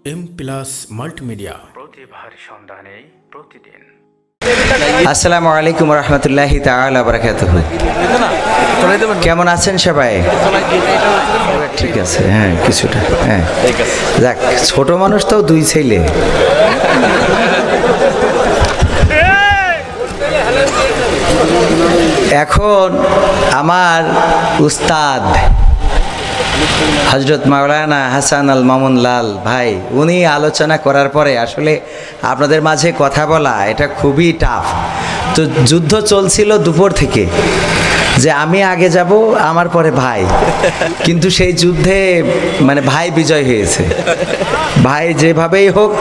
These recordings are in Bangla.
এম প্লাস মাল্টিমিডিয়া প্রতিভার সন্ধানে প্রতিদিন। আসসালামু আলাইকুম রহমতুল্লাহি তাআলা বারাকাতুহু। কেমন আছেন সবাই? ঠিক আছে, হ্যাঁ কিছুটা, হ্যাঁ যাক, ছোট মানুষ তো দুই ছেলে। এখন আমার উস্তাদ হযরত মাওলানা হাসান আল মামুন লাল ভাই উনি আলোচনা করার পরে আসলে আপনাদের মাঝে কথা বলা এটা খুবই টাফ। তো যুদ্ধ চলছিল দুপুর থেকে যে আমি আগে যাব আমার পরে ভাই, কিন্তু সেই যুদ্ধে মানে ভাই বিজয় হয়েছে। ভাই যেভাবেই হোক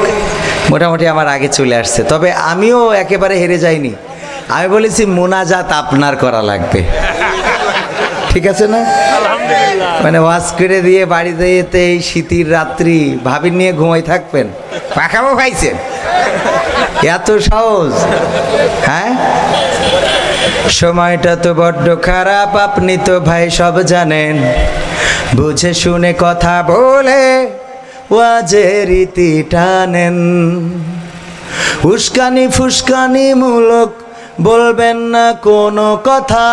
মোটামুটি আমার আগে চলে আসছে, তবে আমিও একেবারে হেরে যাইনি। আমি বলেছি মোনাজাত আপনার করা লাগবে, ঠিক আছে না? মানে ওয়াজ করে দিয়ে বাড়ি যেতে এই শীতের রাত্রি ভাবি নিয়ে ঘুমাই থাকবেন, পাখাও খাইছেন, এত সহজ? হ্যাঁ, সময়টা তো বড্ড খারাপ, আপনি তো ভাই সব জানেন। বুঝে শুনে কথা বলে ওয়াজের রীতি টানেন। উস্কানি ফুস্কানি মূলক বলবেন না কোনো কথা।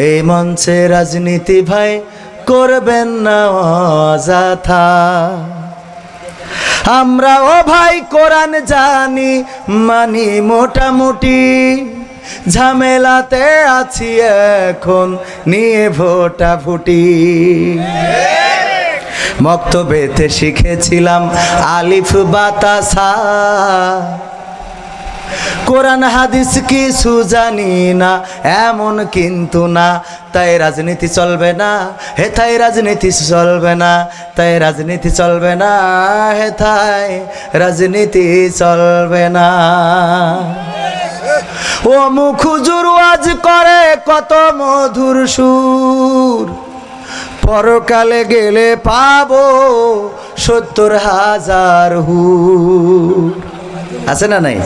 এই মঞ্চে রাজনীতি ভাই করবেন না অযথা। আমরাও ভাই কোরআন জানি মানি মোটামুটি, ঝামেলাতে আছি এখন নিয়ে ভোটাভুটি। মক্তবেতে শিখেছিলাম আলিফ বাতাসা, কোরআন হাদিস কিছু জানি না এমন কিন্তু না। তাই রাজনীতি চলবে না, হেথায় রাজনীতি চলবে না, তাই রাজনীতি চলবে না, হেথায় রাজনীতি চলবে না। ও মুখ হুজুর ওয়াজ করে কত মধুর সুর, পরকালে গেলে পাবো ৭০,০০০ হুর। আছে না নাই?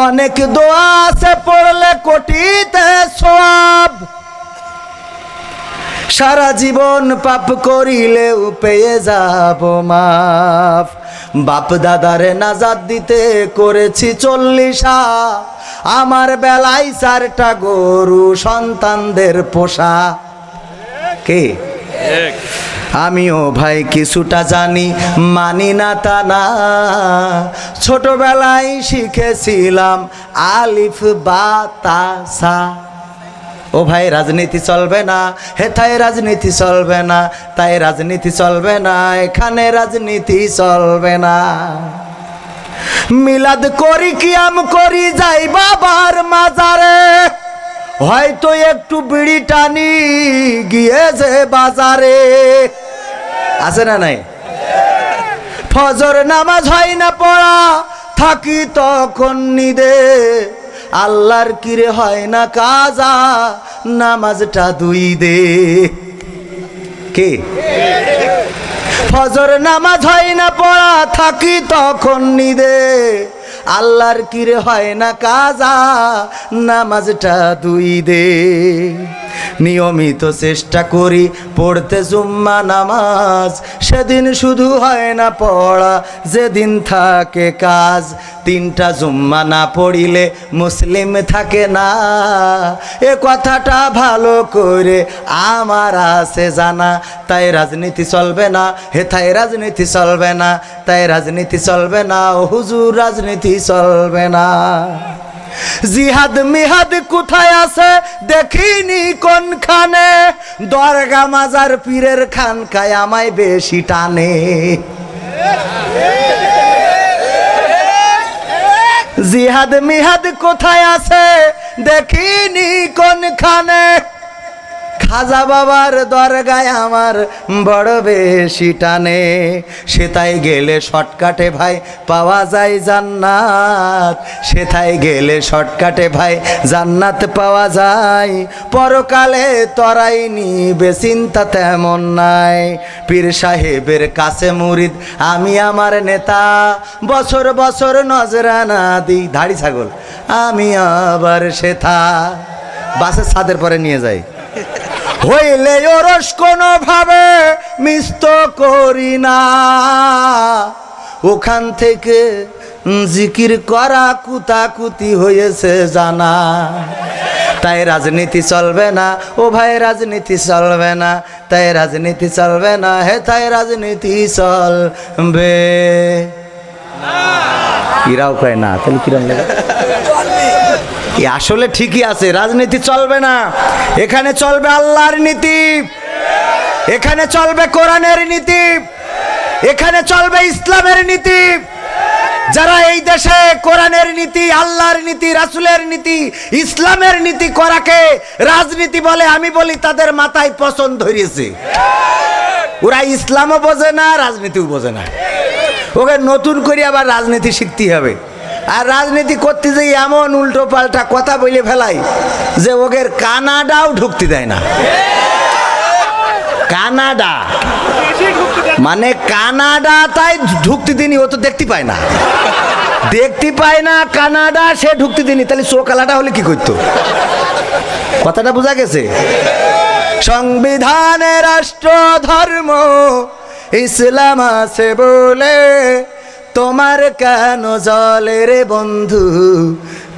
অনেক দোয়া আছে পড়লে কোটিতে সওয়াব, সারা জীবন পাপ করিলেও পেয়ে যাব মাফ। বাপ দাদারে নাজাত দিতে করেছি ৪০, আমার বেলায় ৪টা গরু সন্তানদের পোষা। কে? আমিও ভাই কিছুটা জানি, মানি না তা না। ছোটবেলায় শিখেছিলাম আলিফ বাতাসা। ও ভাই রাজনীতি চলবে না, হেথায় রাজনীতি চলবে না, তাই রাজনীতি চলবে না, এখানে রাজনীতি চলবে না। মিলাদ করি কিয়াম করি যাই বাবার মাজারে, হয়তো একটু বিড়ি টানি গিয়ে যে বাজারে। আছে না নাই? ফজর নামাজ হয় না পড়া, থাকি তখন নিদে, আল্লাহর কিরে হয় না কাজা, নামাজটা দুই দে। কে? ফজর নামাজ হয় না পড়া, থাকি তখন নিদে, আল্লাহর কিরে হয় না কাজা, নামাজটা দুই দে। নিয়মিত চেষ্টা করি পড়তে জুম্মা নামাজ, সেদিন শুধু হয় না পড়া, যেদিন থাকে কাজ। 3টা জুম্মা না পড়িলে মুসলিম থাকে না, এ কথাটা ভালো করে আমার আছে জানা। তাই রাজনীতি চলবে না, হেথায় রাজনীতি চলবে না, তাই রাজনীতি চলবে না, ও হুজুর রাজনীতি চলবে না। জিহাদ মিহাদ কোথায় আছে দেখিনি কোনখানে, দরগা মাজার পীরের খানকায় আমায় বেশি টানে। জিহাদ মিহাদ কোথায় আছে দেখিনি কোনখানে, খাজা বাবার দরগায় আমার বড় বেশি টানে। সেটাই গেলে শর্টকাটে ভাই পাওয়া যায় জান্নাত, সেটাই গেলে শর্টকাটে ভাই জান্নাত পাওয়া যায়। পরকালে তরাই নিবে চিন্তা তেমন নাই, পীর সাহেবের কাছে মুরিদ আমি আমার নেতা, বছর বছর নজরানা দিই ধাড়ি ছাগল আমি আবার সেথা। বাসের ছাদের পরে নিয়ে যাই। হইলে ওরস কোনোভাবে মিষ্ট করি না, ওখান থেকে জিকির করা কুতাকুতি হয়েছে জানা। তাই রাজনীতি চলবে না ও ভাই, রাজনীতি চলবে না, তাই রাজনীতি চলবে না হে, তাই রাজনীতি চলবে। এরাও কয় না, তাহলে কিরম লাগে? আসলে ঠিকই আছে, রাজনীতি চলবে না, এখানে চলবে আল্লাহর নীতি, এখানে চলবে কোরআনের নীতি, এখানে চলবে ইসলামের নীতি। যারা এই দেশে কোরআনের নীতি, আল্লাহর নীতি, রাসূলের নীতি, ইসলামের নীতি করাকে রাজনীতি বলে, আমি বলি তাদের মাথায় পছন্দ ধরিয়েছে। ওরা ইসলামও বোঝে না, রাজনীতিও বোঝে না। ওকে নতুন করে আবার রাজনীতি শিখতে হবে। আর রাজনীতি করতে যাই এমন উল্টো পাল্টা কথা বলে ফেলাই যে ওদের কানাডাও ঢুকতে দেয় না। কানাডা মানে কানাডা, তাই ঢুকতে দিনি, ও তো দেখতে পায় না, দেখতে পায় না কানাডা, সে ঢুকতে দিনি। তাহলে চোকালাটা হলে কি করতো? কথাটা বোঝা গেছে? সংবিধানে রাষ্ট্র ধর্ম ইসলাম আছে বলে তোমার কেন জলে রে বন্ধু,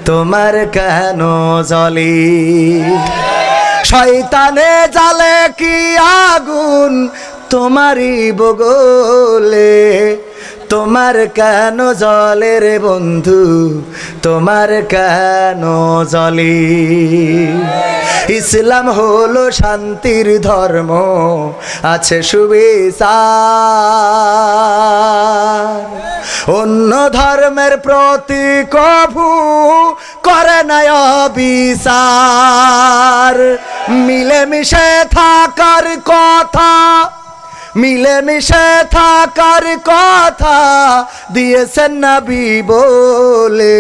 তোমার কেন জলে? শয়তানে জালে কি আগুন তোমারই বগলে, তোমার কেন জলে রে বন্ধু, তোমার কেন জলে? ইসলাম হলো শান্তির ধর্ম, আছে সুবিচার, অন্য ধর্মের প্রতি কভু করে না অবিচার। মিলেমিশে থাকার কথা, মিলেমিশে থাকার কথা দিয়েছেন নবী বলে,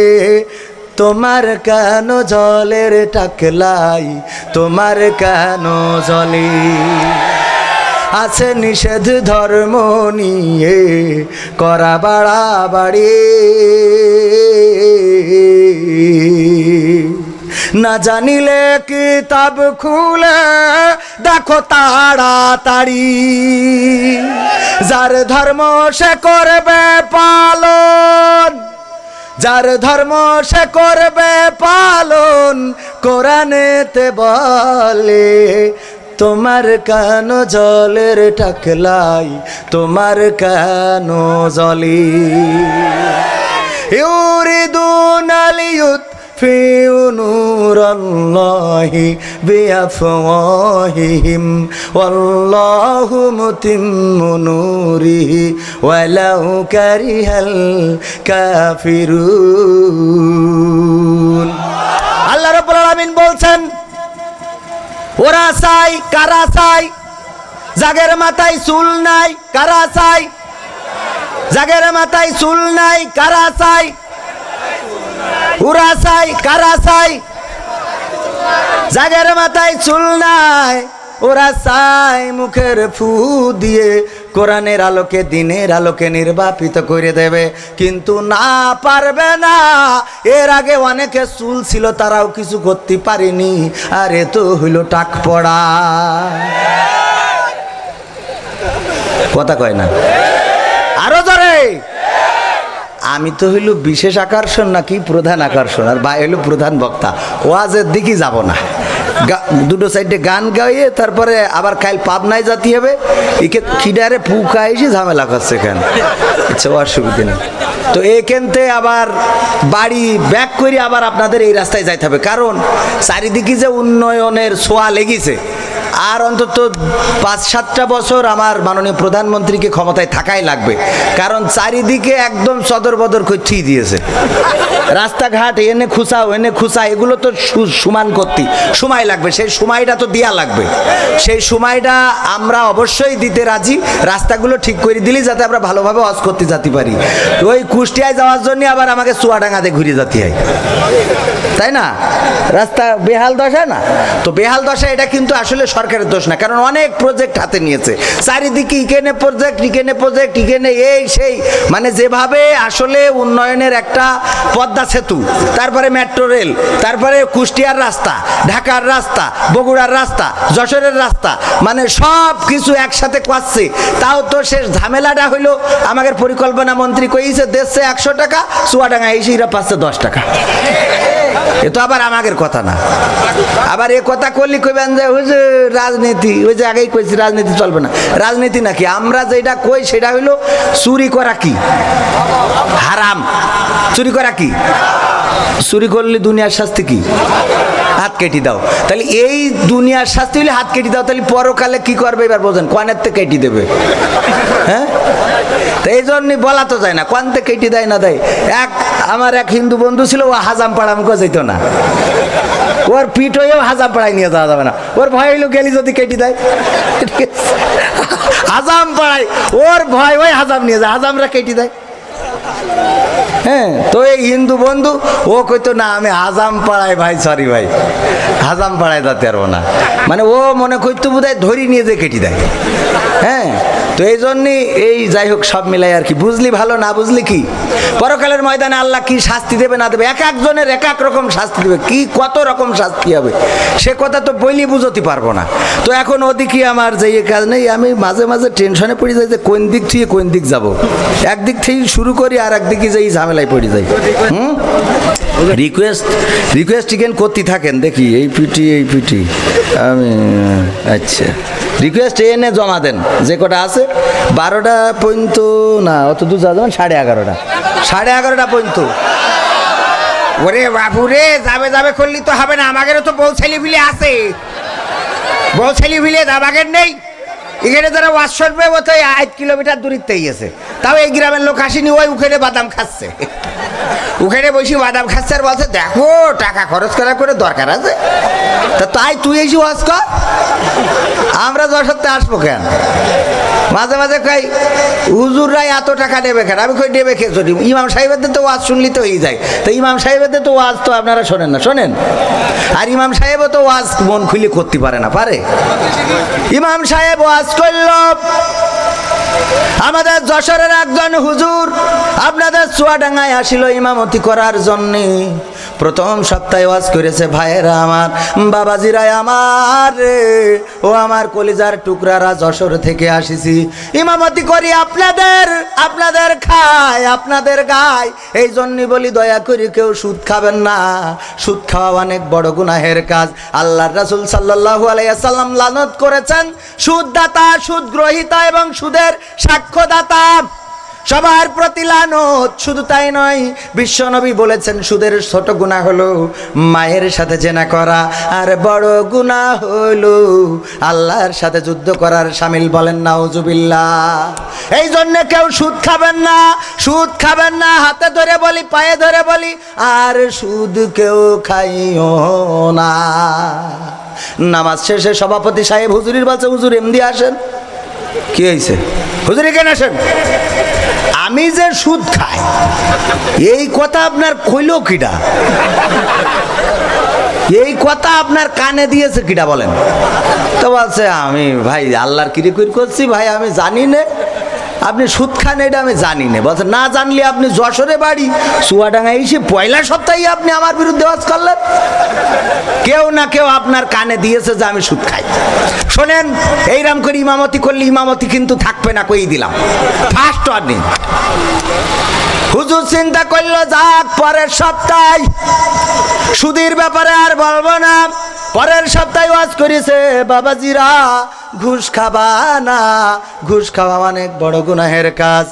তোমার কেন জলের টাকলাই, তোমার কেন জলে? আছে নিষেধ ধর্ম নিয়ে করা বাড়াবাড়ি, না জানিলে কিতাব খুলে দেখো তাড়াতাড়ি। যার ধর্ম সে করবে পালন, যার ধর্ম সে করবে পালন, কোরআনেতে বলে তোমার কেন জলের টাকলাই, তোমার কেন জলে? ইউরিদুনা লিয়ুতফিউ নূরাল্লাহি বিআফওয়াহিহিম ওয়াল্লাহু মুতিম্মু নূরিহি ওয়ালাউ কারিহাল কাফিরুন। আল্লাহ রাব্বুল আলামিন বলছেন, ওরা চাই, কারা চাই? জাগের মাথায় চুল নাই, কারা চাই? জাগের মাথায় চুল নাই, কারা চাই? ওরা চাই, কারা চাই? জাগের মাথায় চুল নাই, ওরা চাই মুখের ফু দিয়ে কোরআনের আলোকে, দিনের আলোকে নির্বাপিত করে দেবে, কিন্তু না পারবে না। এর আগে অনেকে চুল ছিল, তারাও কিছু করতে পারেনি, আর এ তো হইল টাক পড়া। কথা কয় না, আরো জোরে। আমি তো হইল বিশেষ আকর্ষণ নাকি প্রধান আকর্ষণ, আর ভাই হইল প্রধান বক্তা। ওয়াজের দিকে যাব না, দুটো সাইডে গান গাইয়ে তারপরে আবার কাল পাবনায় যেতে হবে। একে খিডারে পুকা এসে ঝামেলা করছে এখানে, আচ্ছা অসুবিধা নেই। তো এখানতে আবার বাড়ি ব্যাক করে আবার আপনাদের এই রাস্তায় যাইতে হবে, কারণ চারিদিকে যে উন্নয়নের ছোঁয়া লেগেছে। আর অন্তত ৫-৭টা বছর আমার মাননীয় প্রধানমন্ত্রীকে ক্ষমতায় থাকাই লাগবে, কারণ চারিদিকে একদম সদর বদর করতেই দিয়েছে। রাস্তাঘাট এনে খুঁচাও, এনে খুঁচা, এগুলো তো সমান করতে সময় লাগবে, সেই সময়টা তো দেওয়া লাগবে। সেই সময়টা আমরা অবশ্যই দিতে রাজি, রাস্তাগুলো ঠিক করে দিলি যাতে আমরা ভালোভাবে হজ করতে যেতে পারি। ওই কুষ্টিয়ায় যাওয়ার জন্য আবার আমাকে চুয়াডাঙ্গাতে ঘুরে যেতে হয়, তাই না? রাস্তা বেহাল দশা না, তো বেহাল দশা এটা কিন্তু আসলে সরকারের দোষ না, কারণ অনেক প্রজেক্ট হাতে নিয়েছে চারিদিকে, ইকেনে প্রজেক্ট, ইকেনে প্রজেক্ট, ইকেনে এই সেই, মানে যেভাবে আসলে উন্নয়নের একটা পদ্মা সেতু, তারপরে মেট্রো রেল, তারপরে কুষ্টিয়ার রাস্তা, ঢাকার রাস্তা, বগুড়ার রাস্তা, যশোরের রাস্তা, মানে সব কিছু একসাথে করছে। তাও তো শেষ ঝামেলাটা হইলো আমাদের পরিকল্পনা মন্ত্রী কইছে দেশে 100 টাকা, চুয়াডাঙ্গা এসে এরা পাচ্ছে 10 টাকা। এ তো আবার আমাদের কথা না। আবার এ কথা করলি কইবেন যে ওই যে রাজনীতি, ওই যে আগেই কইছি রাজনীতি চলবে না। রাজনীতি নাকি? আমরা যেটা কই সেটা হইলো চুরি করা কি হারাম। চুরি করা কি? চুরি করলে দুনিয়ার শাস্তি কি? হাত কেটে দাও। তাহলে এই দুনিয়ার শাস্তি হলে হাত কেটে দাও, তাহলে পরকালে কি করবে এবার বোঝেন? কনের থেকে কেটে দেবে। হ্যাঁ, তো এই জন্যই বলা তো যায় না কোন থেকে কেটে দেয় না দেয়। আমার এক হিন্দু বন্ধু ছিল, ও হাজাম পাড়া আমাকে যেত না, ওর পিঠ হয়েও হাজাম পাড়ায় নিয়ে যাওয়া যাবে না, ওর ভয় হইলো গেলি যদি কেটে দেয়। হাজাম পাড়ায় ওর ভয়, ওই হাজাম নিয়ে যায়, হাজামরা কেটে দেয়। হ্যাঁ, তো এই হিন্দু বন্ধু ও কইতো না আমি হাজাম পাড়ায় ভাই, সরি ভাই হাজাম পাড়ায় যেতে পারবো না, মানে ও মনে করতো বোধ হয় ধরি নিয়ে যে কেটে দেয়। হ্যাঁ, তো এই জন্যই এই যাই হোক সব মিলাই আর কি। বুঝলি ভালো, না বুঝলি কি পরকালের ময়দানে আল্লাহ কি শাস্তি দেবে না দেবে, এক একজনের এক এক রকম শাস্তি দেবে, কি কত রকম শাস্তি হবে সে কথা তো বইলি বুঝতে পারবো না। তো এখন ওদিকে আমার যে কাজ নেই, আমি মাঝে মাঝে টেনশনে পড়ে যাই যে কোন দিক থেকে কোন দিক যাব, একদিক থেকে শুরু করি আর একদিকে যে ঝামেলায় পড়ে যাই। রিকোয়েস্ট চিকেন করতে থাকেন, দেখি এই পিটি আমি আচ্ছা রিকোয়েস্ট এনে জমা দেন, যে কটা আছে 12টা পর্যন্ত না, অত দূর যা যাবেন 11:30, 11:30 পর্যন্ত। ওরে বাবু রে, যাবে করলি তো হবে না, আমাদেরও তো বউ ছেলে ফিলে আছে, বউ ছেলে ফিলে আমাদের নেই। এখানে যারা ওয়াশ করবে ও তো 8 কিলোমিটার দূরত্বেই আছে, তাও এই গ্রামের লোক আসেনি, ওই উখেনে বাদাম খাচ্ছে, উখেনে বসে বাদাম খাচ্ছে আর বলছে দেখো টাকা খরচ করার করে দরকার আছে। তা তাই তুই এসে ওয়াশ কর, আমরা যশোরতে আসবো কেন? মাঝে মাঝে কই হুজুররাই এত টাকা নেবে কেন? আমি কই নেবে কে? যদি ইমাম সাহেবের তো ওয়াজ শুনলি তো হয়ে যায়, তো ইমাম সাহেবের তো ওয়াজ তো আপনারা শোনেন না, শোনেন? আর ইমাম সাহেবও তো ওয়াজ মন খুলে করতে পারে না, পারে? ইমাম সাহেব ওয়াজ করল, আমাদের যশোরের একজন হুজুর আপনাদের চুয়াডাঙ্গায় আসিল ইমামতি করার জন্যে। প্রথম সপ্তাহে ওয়াজ করেছে, ভাইয়েরা আমার, বাবাজিরাই আমার রে, ও আমার কলিজার টুকরারা, যশোর থেকে আসিছি ইমামতি করি আপনাদের খায়, আপনাদের গায়, এই জন্যই বলি দয়া করে কেউ সুদ খাবেন না, সুদ খাওয়া অনেক বড় গুনাহের কাজ। আল্লাহর রাসূল সাল্লাল্লাহু আলাইহি ওয়াসাল্লাম লানত করেছেন সুদদাতা, সুদ গ্রহীতা এবং সুদের সাক্ষ্যদাতা সবার প্রতি লানত। শুধু তাই নয়, বিশ্বনবী বলেছেন সুদের ছোট গুনাহ হলো মায়ের সাথে জেনা করা, আর বড় গুনাহ হলো আল্লাহর সাথে যুদ্ধ করার শামিল। বলেন নাউজুবিল্লাহ। এই জন্য কেউ সুদ খাবেন না, সুদ খাবেন না, হাতে ধরে বলি, পায়ে ধরে বলি, আর সুদ কেউ খাইও না। নামাজ শেষে সভাপতি সাহেব হুজুরির বলছে, হুজুর এমনি আসেন। কি হয়েছে? হুজুর এখানে আসেন। আমি যে সুদ খাই এই কথা আপনার কইলো কিডা? এই কথা আপনার কানে দিয়েছে কিডা বলেন? তো বলছে আমি ভাই আল্লাহর কিরিকুর করছি ভাই, আমি জানি না আপনি সুদ খান, এটা আমি জানি না। বলছে না জানলে আপনি যশোরে বাড়ি, চুয়াডাঙ্গায় এসে পয়লা সপ্তাহে আপনি আমার বিরুদ্ধে ওয়াজ করলেন। কেউ না কেউ আপনার কানে দিয়েছে যে আমি সুদ খাই। শোনেন, এইরকম করে ইমামতি করলে ইমামতি কিন্তু থাকবে না, কই দিলাম ফার্স্ট ওয়ার্নিং। হুজুর চিন্তা করলো যাক পরের সপ্তাহে সুদের ব্যাপারে আর বলবো না। পরের সপ্তাহে ওয়াজ করেছে, বাবাজিরা ঘুষ খাবা না, ঘুষ খাওয়া অনেক বড় গুনাহের কাজ।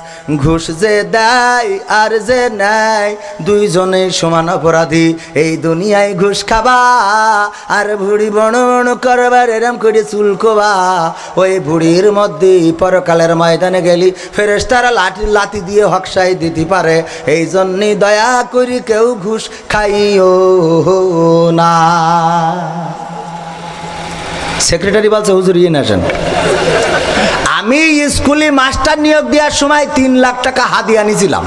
ঘুষ যে দেয় আর যে নেয় দুইজনেই সমান অপরাধী। এই দুনিয়ায় ঘুষ খাবা আর ভুড়ি বণ বণ করবার, এরম করে চুলকোবা, ওই ভুড়ির মধ্যে পরকালের ময়দানে গেলি ফেরেশতারা লাঠি দিয়ে হকসাই দিতে পারে। এই জন্যই দয়া করি কেউ ঘুষ খাইও না। সেক্রেটারি বলছে হুজুর ইয়ে আসেন। আমি স্কুলে মাস্টার নিয়োগ দেওয়ার সময় 3 লাখ টাকা হাদিয়া নিয়েছিলাম,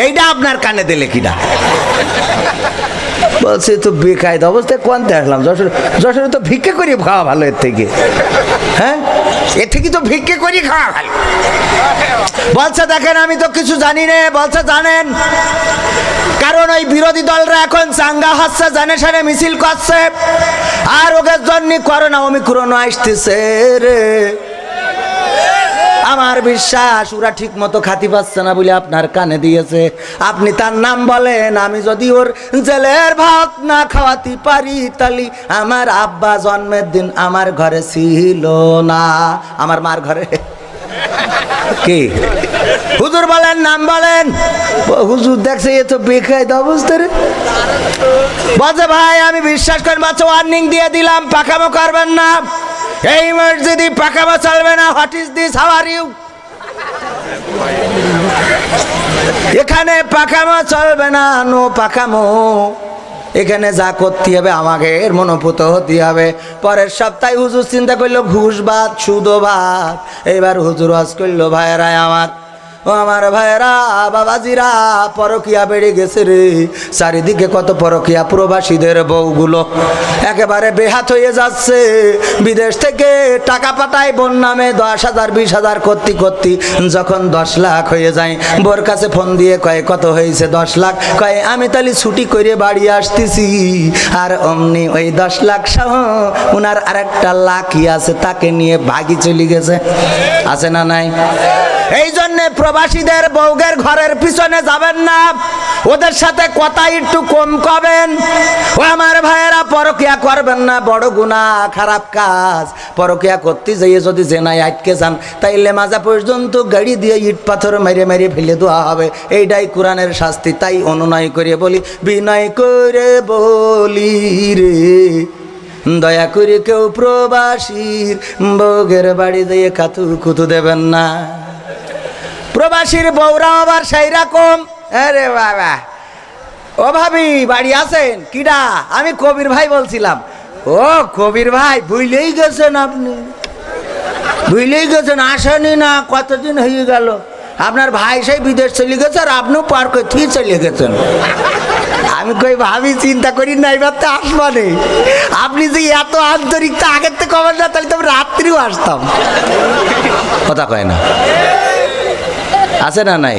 এইটা আপনার কানে দিলে কিনা? বলছে তো বেকায়দা অবস্থায় কোনতে আসলাম, যশোরে তো ভিক্ষে করি খাওয়া ভালো এর থেকে। হ্যাঁ, এর থেকে তো ভিক্ষে করি খাওয়া ভালো। বলছে দেখেন আমি তো কিছু জানি না। বলছে জানেন, কারণ ওই বিরোধী দলরা এখন চাঙ্গা হচ্ছে, জানে সারে মিছিল করছে, আর ওদের জন্য করোনা ওমিক্রন আসতেছে রে। আমার বিশ্বাস ওরা ঠিক মতো খাতি পাচ্ছে না বলে আপনার কানে দিয়েছে। আপনি তার নাম বলেন, আমি যদি ওর জেলের ভাত না খাওয়াতে পারি তাহলে আমার আব্বা জন্মের দিন আমার ঘরে ছিল না, আমার মার ঘরে। কি হুজুর বলেন, নাম বলেন। হুজুর দেখছে এ তো বেকায়দা অবস্থা রে। বলছে ভাই আমি বিশ্বাস করেন, বাচ্চা ওয়ার্নিং দিয়ে দিলাম, পাকামো করবেন না, এই মসজিদে পাকামো চলবে না। What is this, how are you? এখানে পাকামো চলবে না, নো পাকামো। এখানে যা করতে হবে আমাকে এর মনোপুত হতে হবে। পরের সপ্তাহে হুজুর চিন্তা করলো ঘুষ বাদ সুদ বাদ। এবার হুজুর ওয়াজ করলো, ভাইয়েরা আমার, ও আমার ভাইয়েরা, বাবাজিরা, পরকিয়া বেড়ে গেছে রে। চারিদিকে কত পরকিয়া, প্রবাসীদের বউগুলো একেবারে বেহাত হয়ে যাচ্ছে। বিদেশ থেকে টাকা পাঠায় বোন নামে 10,000 20,000 করতে করতে যখন 10 লাখ হয়ে যায়, বোর কাছে ফোন দিয়ে কয় কত হয়েছে? 10 লাখ। কয় আমি তাহলে ছুটি করে বাড়ি আসতেছি। আর অমনি ওই 10 লাখ সহ ওনার আরেকটা লাখই আছে, তাকে নিয়ে ভাগি চলে গেছে। আছে না নাই? এই জন্য প্রবাসীদের বউগের ঘরের পিছনে যাবেন না, ওদের সাথে কথা একটু কম কবেন। ও আমার ভাইয়েরা, পরকিয়া করবেন না, বড় গুনাহ, খারাপ কাজ। পরকিয়া করতে যাইয়ে যদি জেনায় আটকে যান, তাইলে মাজা পর্যন্ত গাড়ি দিয়ে ইট পাথর মেরে মেরে ফেলে দেওয়া হবে। এইটাই কোরআনের শাস্তি। তাই অনুনয় করে বলি, বিনয় করে বলি রে, দয়া করে কেউ প্রবাসীর বউগের বাড়ি দিয়ে কাতু কুতু দেবেন না। প্রবাসীর বউরা আবার সেই রকম। আরে বাবা, ও ভাবি বাড়ি আছেন? কিডা? আমি কবির ভাই বলছিলাম। ও কবির ভাই, ভুলেই গেছেন আপনি, ভুলেই গেছেন, আসেনি না, কতদিন হয়ে গেল। আপনার ভাই সেই বিদেশ চলে গেছে আর আপনিও পার করে চলে গেছেন। আমি কই ভাবি চিন্তা করি না, এবার তো আসবা নেই। আপনি যে এত আন্তরিকতা আগের থেকে কবেন না, তাহলে তো রাত্রিও আসতাম। কথা কয় না, আছে না নাই?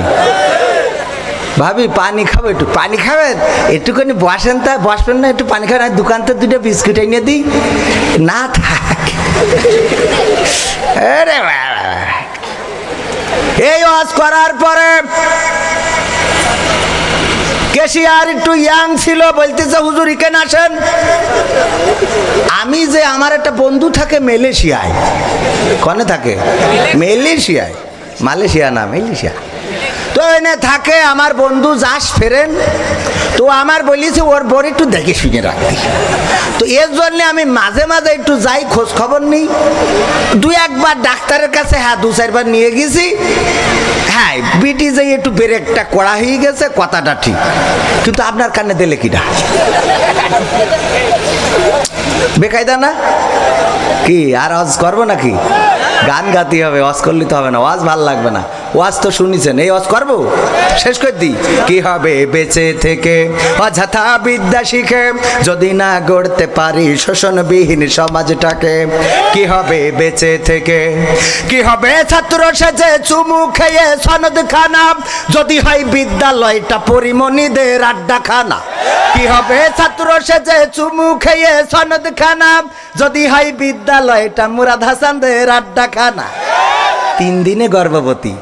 ভাবি পানি খাবো, একটু পানি খাবেন? একটুখানি বসেন, তা বসবেন না, একটু পানি খাবেন। দোকান থেকে 2টা বিস্কুট এনে দিই না, থাক। আরে এই ওয়াজ করার পরে কেশিয়ার একটু ইয়াং ছিল, বলতেছে হুজুর এখানে আসেন। আমি যে আমার একটা বন্ধু থাকে মালয়েশিয়ায়। কনে থাকে? মালয়েশিয়ায়। মালয়েশিয়া না, মালয়েশিয়া। তো এনে থাকে আমার বন্ধু, যাস ফেরেন। তো আমার বলিছে ওর বড় একটু দেখে শুনে রাখতে। তো এর জন্য আমি মাঝে মাঝে একটু যাই, খোঁজ খবর নিই। 2-1 বার ডাক্তারের কাছে, হ্যাঁ 2-4 বার নিয়ে গেছি। হ্যাঁ বিটি যে একটু ব্রেকটা করা হয়ে গেছে, কথাটা ঠিক। কিন্তু আপনার কানে দিলে কিনা বেকায়দা না? কি আর ওয়াজ করবো নাকি? গান গাতে হবে, ওয়াজ করলে তো হবে না। ওয়াজ ভাল লাগবে না। ওয়াজ তো শুনিছেন, এই ওয়াজ করবো? শেষ করে দিই। কি হবে বেঁচে থেকে অযথা বিদ্যা শিখে, যদি না গড়তে পারি শোষণবিহীন সমাজটাকে? কি হবে বেঁচে থেকে? কি হবে ছাত্র সেজে চুমু খেয়ে সনদ খানা, যদি হয় বিদ্যালয়টা পরিমণিদের আড্ডাখানা? কি হবে ছাত্র সেজে চুমু খেয়ে সনদ খানা, যদি হয় বিদ্যালয়টা মুরাদ হাসানদের আড্ডাখানা? 3 দিনে গর্ভবতী।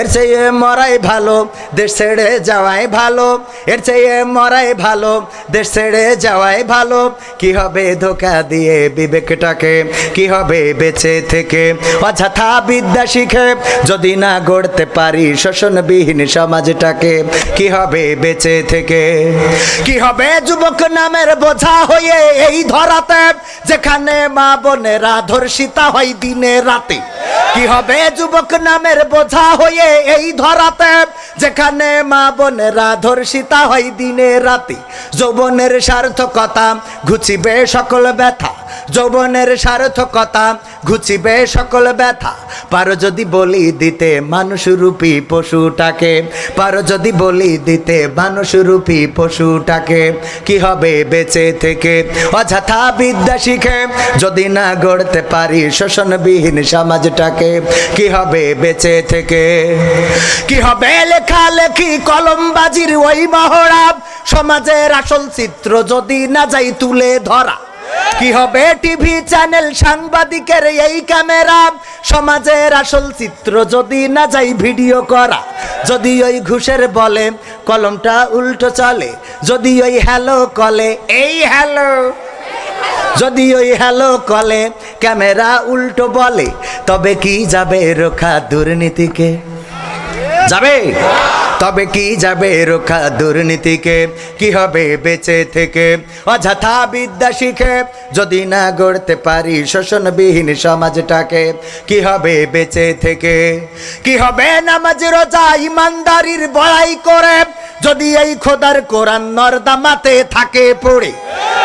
এর চেয়ে মরাই ভালো, দেশ ছেড়ে যাওয়াই ভালো। এর চেয়ে মরাই ভালো, দেশ ছেড়ে যাওয়াই ভালো। কি হবে ধোকা দিয়ে বিবেকটাকে? কি হবে বেঁচে থেকে অযথা বিদ্যা শিখে, যদি না গড়তে পারি শোষণবিহীন সমাজটাকে? কি হবে বেঁচে থেকে? কি হবে যুবক নামের বোঝা হয়ে এই ধরাতে, যেখানে মা বোনেরা ধর্ষিতা হয় দিনে রাতে? কি হবে যুবক নামের বোঝা হয়ে এই ধরাতে, যেখানে মা বোনেরা ধর্ষিতা হয় দিনে রাতে? যৌবনের সার্থকতা ঘুচিবে সকল ব্যথা, যৌবনের সার্থকতা ঘুচিবে সকল ব্যথা। পারো যদি বলি দিতে মানুষরূপী পশুটাকে, পারো যদি বলি দিতে মানুষরূপী পশুটাকে, কি হবে বেঁচে থেকে অযথা বিদ্যা শিখে যদি না গড়তে পারি শোষণবিহীন সমাজটাকে, কি হবে বেঁচে থেকে। কি হবে লেখালেখি কলমবাজির ওই মহড়া, সমাজের আসল চিত্র যদি না যাই তুলে ধরা। কি হবে টিভি চ্যানেল সাংবাদিকের এই ক্যামেরা, সমাজের আসল চিত্র যদি না যাই ভিডিও করা। যদি ওই ঘুষের বলে কলমটা উল্টো চলে, যদি ওই হ্যালো কলে এই হ্যালো, যদি ওই হ্যালো কলে ক্যামেরা উল্টো বলে, তবে কি যাবে রোখা দুর্নীতিকে? যাবে? তবে কি যাবে রোখা দুর্নীতিকে? কি হবে বেঁচে থেকে অযথা বিদ্যা শিখে যদি না গড়তে পারি শোষণবিহীন সমাজটাকে, কি হবে বেঁচে থেকে। কি হবে নামাজ রোজা ইমানদারির বড়াই করে যদি এই খোদার কোরআন নর্দমাতে থাকে পড়ে।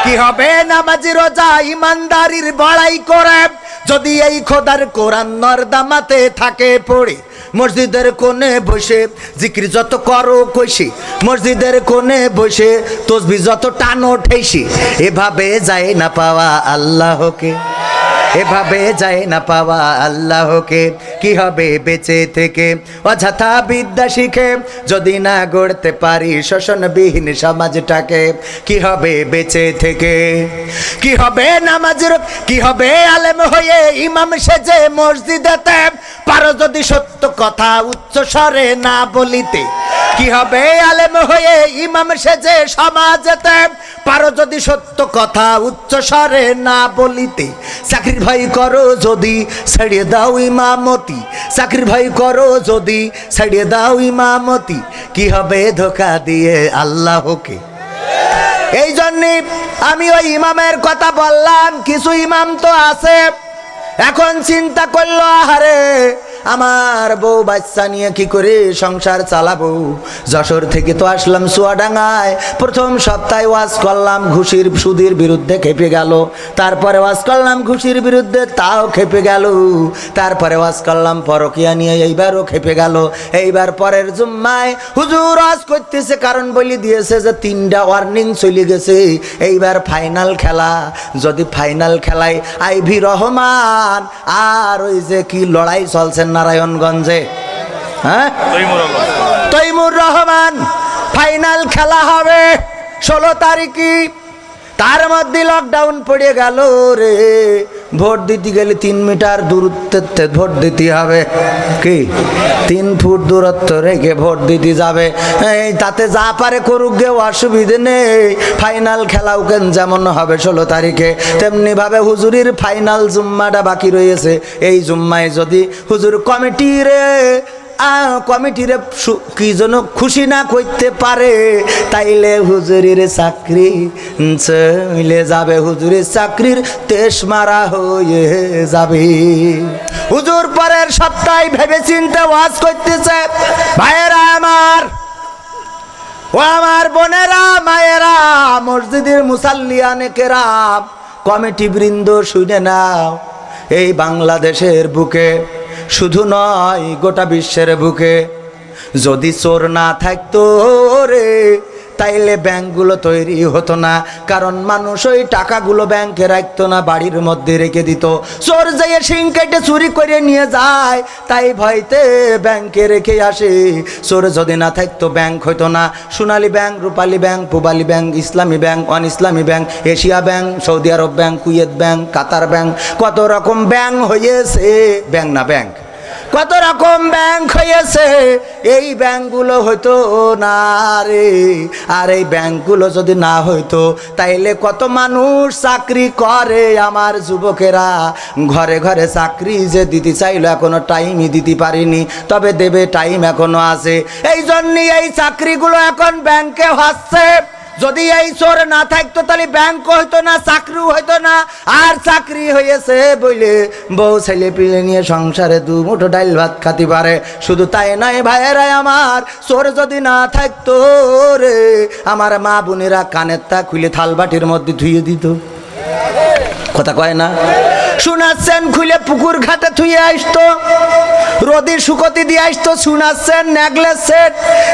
কি হবে নামাজ রোজা ইমানদারির বড়াই করে যদি এই খোদার কোরআন নর্দমাতে থাকে পড়ে। মসজিদের কোণে বসে জিকির যত করো কইছি, মসজিদের কোণে বসে তসবি যত টানো ঠেসি, এভাবে যায় না পাওয়া আল্লাহকে, এভাবে যায় না পাওয়া আল্লাহকে। কি হবে বেঁচে থেকে অযথা বিদ্যা শিখে যদি না গড়তে পারি শোষণবিহীন সমাজটাকে, কি হবে বেঁচে থেকে। কি হবে নামাজের, কি হবে আলেম হয়ে ইমাম সেজে মসজিদেতে, পারো যদি সত্য কথা উচ্চ স্বরে না বলিতে। কি হবে আলেম হয়ে ইমাম সেজে সমাজেতে, পারো যদি সত্য কথা উচ্চ স্বরে না বলিতে। চাকরির ভয় করো যদি ছেড়ে দাও ইমামতি, চাকরির ভয় করো যদি ছেড়ে দাও ইমামতি, কি হবে ধোঁকা দিয়ে আল্লাহকে। এই জন্যে আমি ওই ইমামের কথা বললাম। কিছু ইমাম তো আছে এখন চিন্তা করলো, আহারে আমার বউ বাচ্চা নিয়ে কি করে সংসার চালাবো। যশোর থেকে তো আসলাম চুয়াডাঙ্গায়, প্রথম সপ্তাহে ওয়াজ করলাম ঘুষির সুদের বিরুদ্ধে, খেপে গেল। তারপরে ওয়াজ করলাম ঘুষির বিরুদ্ধে, তাও খেপে গেল। তারপরে ওয়াজ করলাম পরকিয়া নিয়ে, এইবারও খেপে গেল। এইবার পরের জুম্মায় হুজুর ওয়াজ করতেছে, কারণ বলি দিয়েছে যে 3টা ওয়ার্নিং চলে গেছে, এইবার ফাইনাল খেলা। যদি ফাইনাল খেলায় আইভি রহমান আর ওই যে কি লড়াই চলছে নারায়ণগঞ্জে, হ্যাঁ তৈমুর রহমান, ফাইনাল খেলা হবে 16 তারিখে। তার মধ্যে লকডাউন পড়ে গেল রে। ভোট দিতে গেলে 3 মিটার দূরত্বে ভোট দিতে হবে, কি 3 ফুট দূরত্ব রেখে ভোট দিতে যাবে। এই তাতে যা পারে করুক গে, অসুবিধে নেই। ফাইনাল খেলাও কেন যেমন হবে 16 তারিখে, তেমনি ভাবে হুজুরির ফাইনাল জুম্মাটা বাকি রয়েছে। এই জুম্মায় যদি হুজুর কমিটিরে কি যেন খুশি না করতে পারে, তাইলে হুজুরের চাকরি চলে যাবে, হুজুরের চাকরির তেশ মারা হয়ে যাবে। হুজুর পরের সপ্তাহে ভেবে চিন্তে ওয়াজ করতেছে। ভাইয়েরা আমার, ও আমার বোনেরা মায়েরা, মসজিদের মুসাল্লিয়ানে কেরাম, কমিটি বৃন্দ শুনে নাও। এই বাংলাদেশের বুকে শুধু নয় গোটা বিশ্বের বুকে যদি চোর না থাকতো রে, তাইলে ব্যাংকগুলো তৈরি হতো না। কারণ মানুষ ওই টাকাগুলো ব্যাংকে রাখতো না, বাড়ির মধ্যে রেখে দিত। চোর যাইয়ে শিং কেটে চুরি করে নিয়ে যায়, তাই ভয়তে ব্যাংকে রেখে আসে। চোর যদি না থাকতো ব্যাংক হইতো না। সোনালী bank, Rupali bank, Pubali bank, Islami bank, on Islami bank, Asia bank, Saudi Arab bank, Kuwait bank, Qatar bank, কত রকম ব্যাংক হয়েছে। ব্যাংক না ব্যাংক, কত রকম ব্যাংক হয়েছে। এই ব্যাংকগুলো হইতো না রে। আর এই ব্যাংকগুলো যদি না হইতো, তাইলে কত মানুষ চাকরি করে। আমার যুবকেরা ঘরে ঘরে চাকরি যে দিতে চাইলো, এখনো টাইমই দিতে পারিনি, তবে দেবে, টাইম এখনো আছে। এই জন্যই এই চাকরিগুলো এখন ব্যাংকে হচ্ছে। যদি এই চোর না থাকতো তাহলে ব্যাংক হইতো না, চাকরিও হইতো না। আর চাকরি হয়েছে বলে বউ ছেলে পিলে নিয়ে সংসারে 2 মুঠো ডাইল ভাত খাতে পারে। শুধু তাই নয় ভাইয়েরা আমার, চোর যদি না থাকতো রে, আমার মা বোনেরা কানের তা খুলে থালবাটির মধ্যে ধুয়ে দিত। কথা কয় না? শুনাচ্ছেন খুলে পুকুর ঘাটে থুয়ে আসতো, রোদি শুকতি দিয়ে আসতো। শুনাচ্ছেন নেকলেস সেট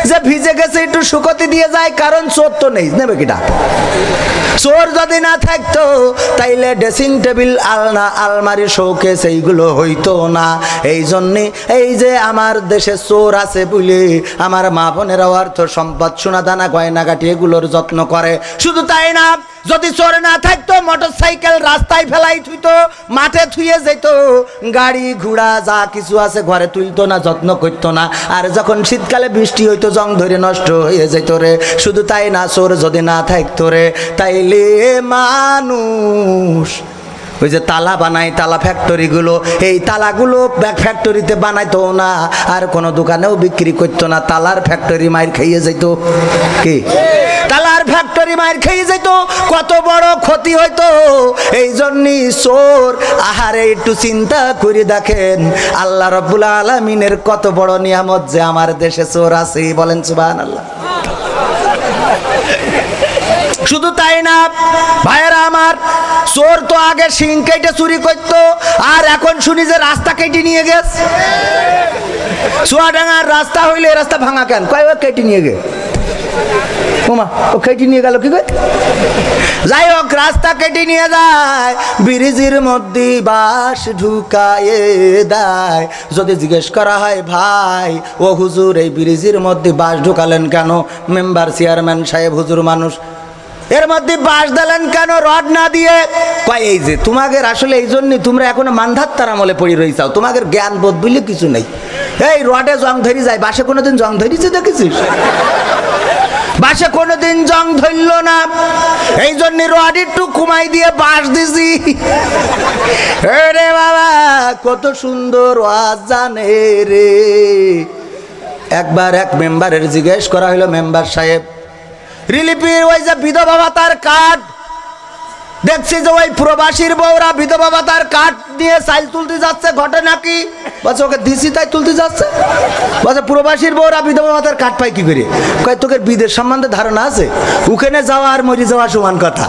যে ভিজে গেছে একটু শুকতি দিয়ে যায়, কারণ চোর তো নেই, নেবে কিটা? চোর যদি না থাকতো তাইলে ড্রেসিং টেবিল, আলনা, আলমারি, শোকেস এইগুলো হইতো না। এই জন্যে এই যে আমার দেশে চোর আছে বলে আমার মা বোনেরা অর্থ সম্পদ, সোনা দানা, গয়নাগাটি এগুলোর যত্ন করে। শুধু তাই না, যদি চোর না থাকতো মোটর সাইকেল রাস্তায় ফেলাই থুইতো, মাঠে থুয়ে যেত, গাড়ি ঘোড়া যা কিছু আছে ঘরে তুলতো না, যত্ন করতো না। আর যখন শীতকালে বৃষ্টি হইতো জং ধরে নষ্ট হয়ে যেত রে। শুধু তাই না, চোর যদি না থাকতো রে তাইলে মানুষ ওই যে তালা বানায়, তালা ফ্যাক্টরিগুলো, এই তালাগুলো ফ্যাক্টরিতে বানাইতো না, আর কোনো দোকানেও বিক্রি করতো না। তালার ফ্যাক্টরি মাইর খাইয়ে যেত। কি তালার ফ্যাক্টরি মাইর খাইয়ে যেত, কত বড় ক্ষতি হইতো। এই জন্যই চোর, আহারে একটু চিন্তা করে দেখেন আল্লাহ রাব্বুল আলামিনের কত বড় নিয়ামত যে আমার দেশে চোর আছে। বলেন সুবহানাল্লাহ। শুধু তাই না ভাইয়েরা আমার, চোর তো আগে শিং কেটে চুরি করতো, আর এখন শুনি যে রাস্তা কেটে নিয়ে গেছে। চুয়াডাঙ্গার রাস্তা হইলে রাস্তা ভাঙা কেন? কয় কেটে নিয়ে গে, ওমা ও কেটে নিয়ে গেল কি করে? যাই হোক, রাস্তা কেটে নিয়ে যায়, ব্রিজের মধ্যে বাঁশ ঢুকায় দেয়। যদি জিজ্ঞেস করা হয়, ভাই ও হুজুর এই ব্রিজের মধ্যে বাঁশ ঢুকালেন কেন? মেম্বার চেয়ারম্যান সাহেব হুজুর মানুষ, এর মধ্যে বাঁশ দিলেন কেন রড না দিয়ে? কয় এই যে তোমাদের আসলে এই জন্যই তোমরা এখনো মান্ধাত্তার আমলে পড়ে রয়েছাও, তোমাদের জ্ঞান বোধ বলে কিছু নেই। এই রডে জং ধরি যায়, বাসে কোনোদিন জং ধরিছে দেখেছিস? বাসে কোনোদিন জং ধরল না, এই জন্য রড একটু কমাই দিয়ে বাঁশ দিছি। রে বাবা কত সুন্দর ওয়াজ জানে রে। একবার এক মেম্বারের জিজ্ঞেস করা হলো, মেম্বার সাহেব রিলিফের ওই যে বিধবা ভাতার কার্ড দেখছি যে ওই প্রবাসীর বউরা বিধবা ভাতার কার্ড নিয়ে চাইল তুলতে যাচ্ছে, ঘটে নাকি? বলছে ওকে দিছি তাই তুলতে যাচ্ছে। বলছে প্রবাসীর বউরা বিধবা ভাতার কার্ড পাই কি করে? কয় তোকে বিদেশ সম্বন্ধে ধারণা আছে? ওখানে যাওয়া আর মরি যাওয়া সমান কথা।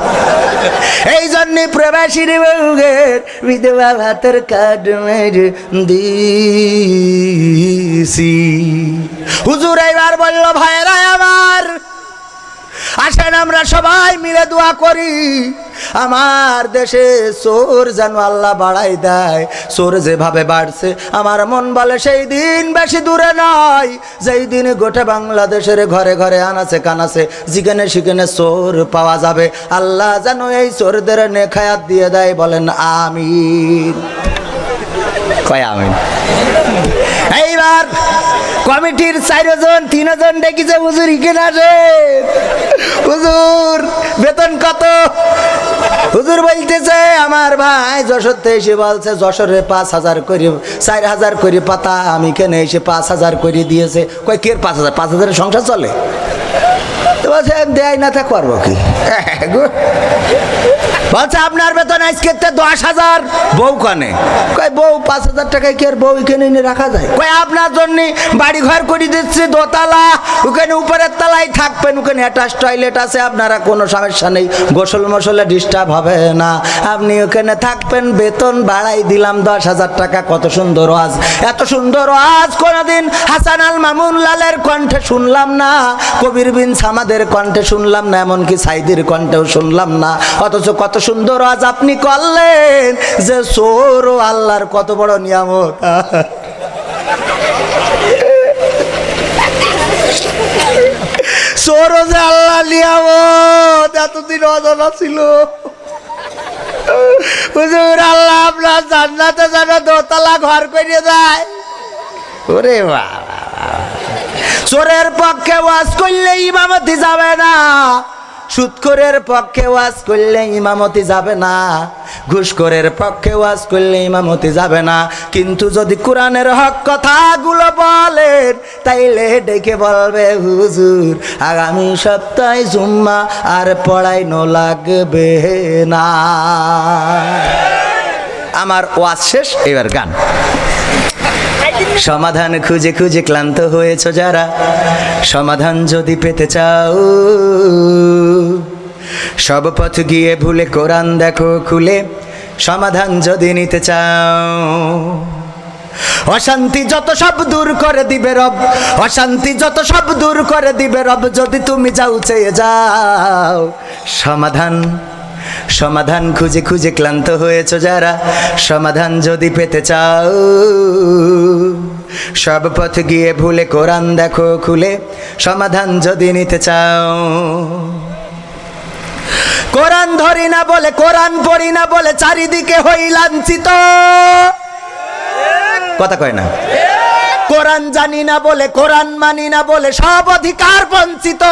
এই জন্যে প্রবাসীর বউদের বিধবা ভাতার কার্ড মেরে দিছি। হুজুর এবার বলল, ভাইরা আমার আসেন আমরা সবাই মিলে দোয়া করি আমার দেশে চোর যেন আল্লাহ বাড়াই দেয়। চোর যেভাবে বাড়ছে আমার মন বলে সেই দিন বেশি দূরে নয় যেই দিন গোটা বাংলাদেশের ঘরে ঘরে আনাচে কানাচে যেখানে সেখানে চোর পাওয়া যাবে। আল্লাহ যেন এই চোরদের নেখায়াত দিয়ে দেয়। বলেন আমিন। কয় আমিন। এইবার কমিটির 4 জন 3 জন ডেকেছে, হুজুর ইকেন আসে। হুজুর বেতন কত? হুজুর বলতেছে আমার ভাই যশোর এসে বলছে যশোরে 5000 করে 4000 করে পাতা, আমি কেনে এসে 5000 করে দিয়েছে। কয় কে 5000? 5000 এর সংসার চলে? তো বলছে দেয় না থাক পারবো কি? বলছে আপনার বেতন আজকে 10,000। বউ কানে? কয় বউ 5000 টাকায় কি আর বউ এখানে এনে রাখা যায়? কয় আপনার জন্য বাড়ি ঘর করে দিচ্ছি দোতলা, ওখানে উপরের তলায় থাকবেন, ওখানে অ্যাটাচ টয়লেট আছে, আপনারা কোনো সমস্যা নেই, গোসল মশলে ডিস্টার্ব হবে না, আপনি ওখানে থাকবেন, বেতন বাড়াই দিলাম 10,000 টাকা। কত সুন্দর ওয়াজ! এত সুন্দর ওয়াজ কোনোদিন হাসান আল মামুন লালের কণ্ঠে শুনলাম না, কবির বিন সামাদের কণ্ঠে শুনলাম না, এমনকি সাইদির কণ্ঠেও শুনলাম না। অথচ কত সুন্দর আজ আপনি করলেন যে চোর ও আল্লাহর কত বড় নিয়ামত। চোর ও যে আল্লাহ নিয়ামত এতদিন অজানা ছিল। হুজুর আল্লাহ আপনার জান্নাতে যেন দোতলা ঘর করে দেয়। ওরে বাবা, চোরের পক্ষে ওয়াজ করলে ইমামতি যাবে না, সুদখোরের পক্ষে ওয়াজ করলে ইমামতি যাবে না, ঘুষখোরের পক্ষে ওয়াজ করলে ইমামতি যাবে না। কিন্তু যদি কোরআনের হক কথাগুলো বলেন তাইলে ডেকে বলবে হুজুর আগামী সপ্তাহে জুম্মা আর পড়াইনো লাগবে না। আমার ওয়াজ শেষ, এবার গান। সমাধান খুঁজে খুঁজে ক্লান্ত হয়েছ যারা, সমাধান যদি পেতে চাও, সব পথ গিয়ে ভুলে কোরআন দেখো খুলে, সমাধান যদি নিতে চাও। অশান্তি যত সব দূর করে দিবে রব, অশান্তি যত সব দূর করে দিবে রব, যদি তুমি যাও চেয়ে যাও। সমাধান সমাধান খুঁজে খুঁজে ক্লান্ত হয়েছো যারা, সমাধান যদি পেতে চাও। সব পথ গিয়ে ভুলে কোরআন দেখো খুলে, সমাধান যদি নিতে চাও। কোরআন ধরি না বলে, কোরআন পড়ি না বলে চারিদিকে হই লাঞ্ছিত। কথা কয় না। কোরআন জানি না বলে, কোরআন মানি না বলে সব অধিকার বঞ্চিত।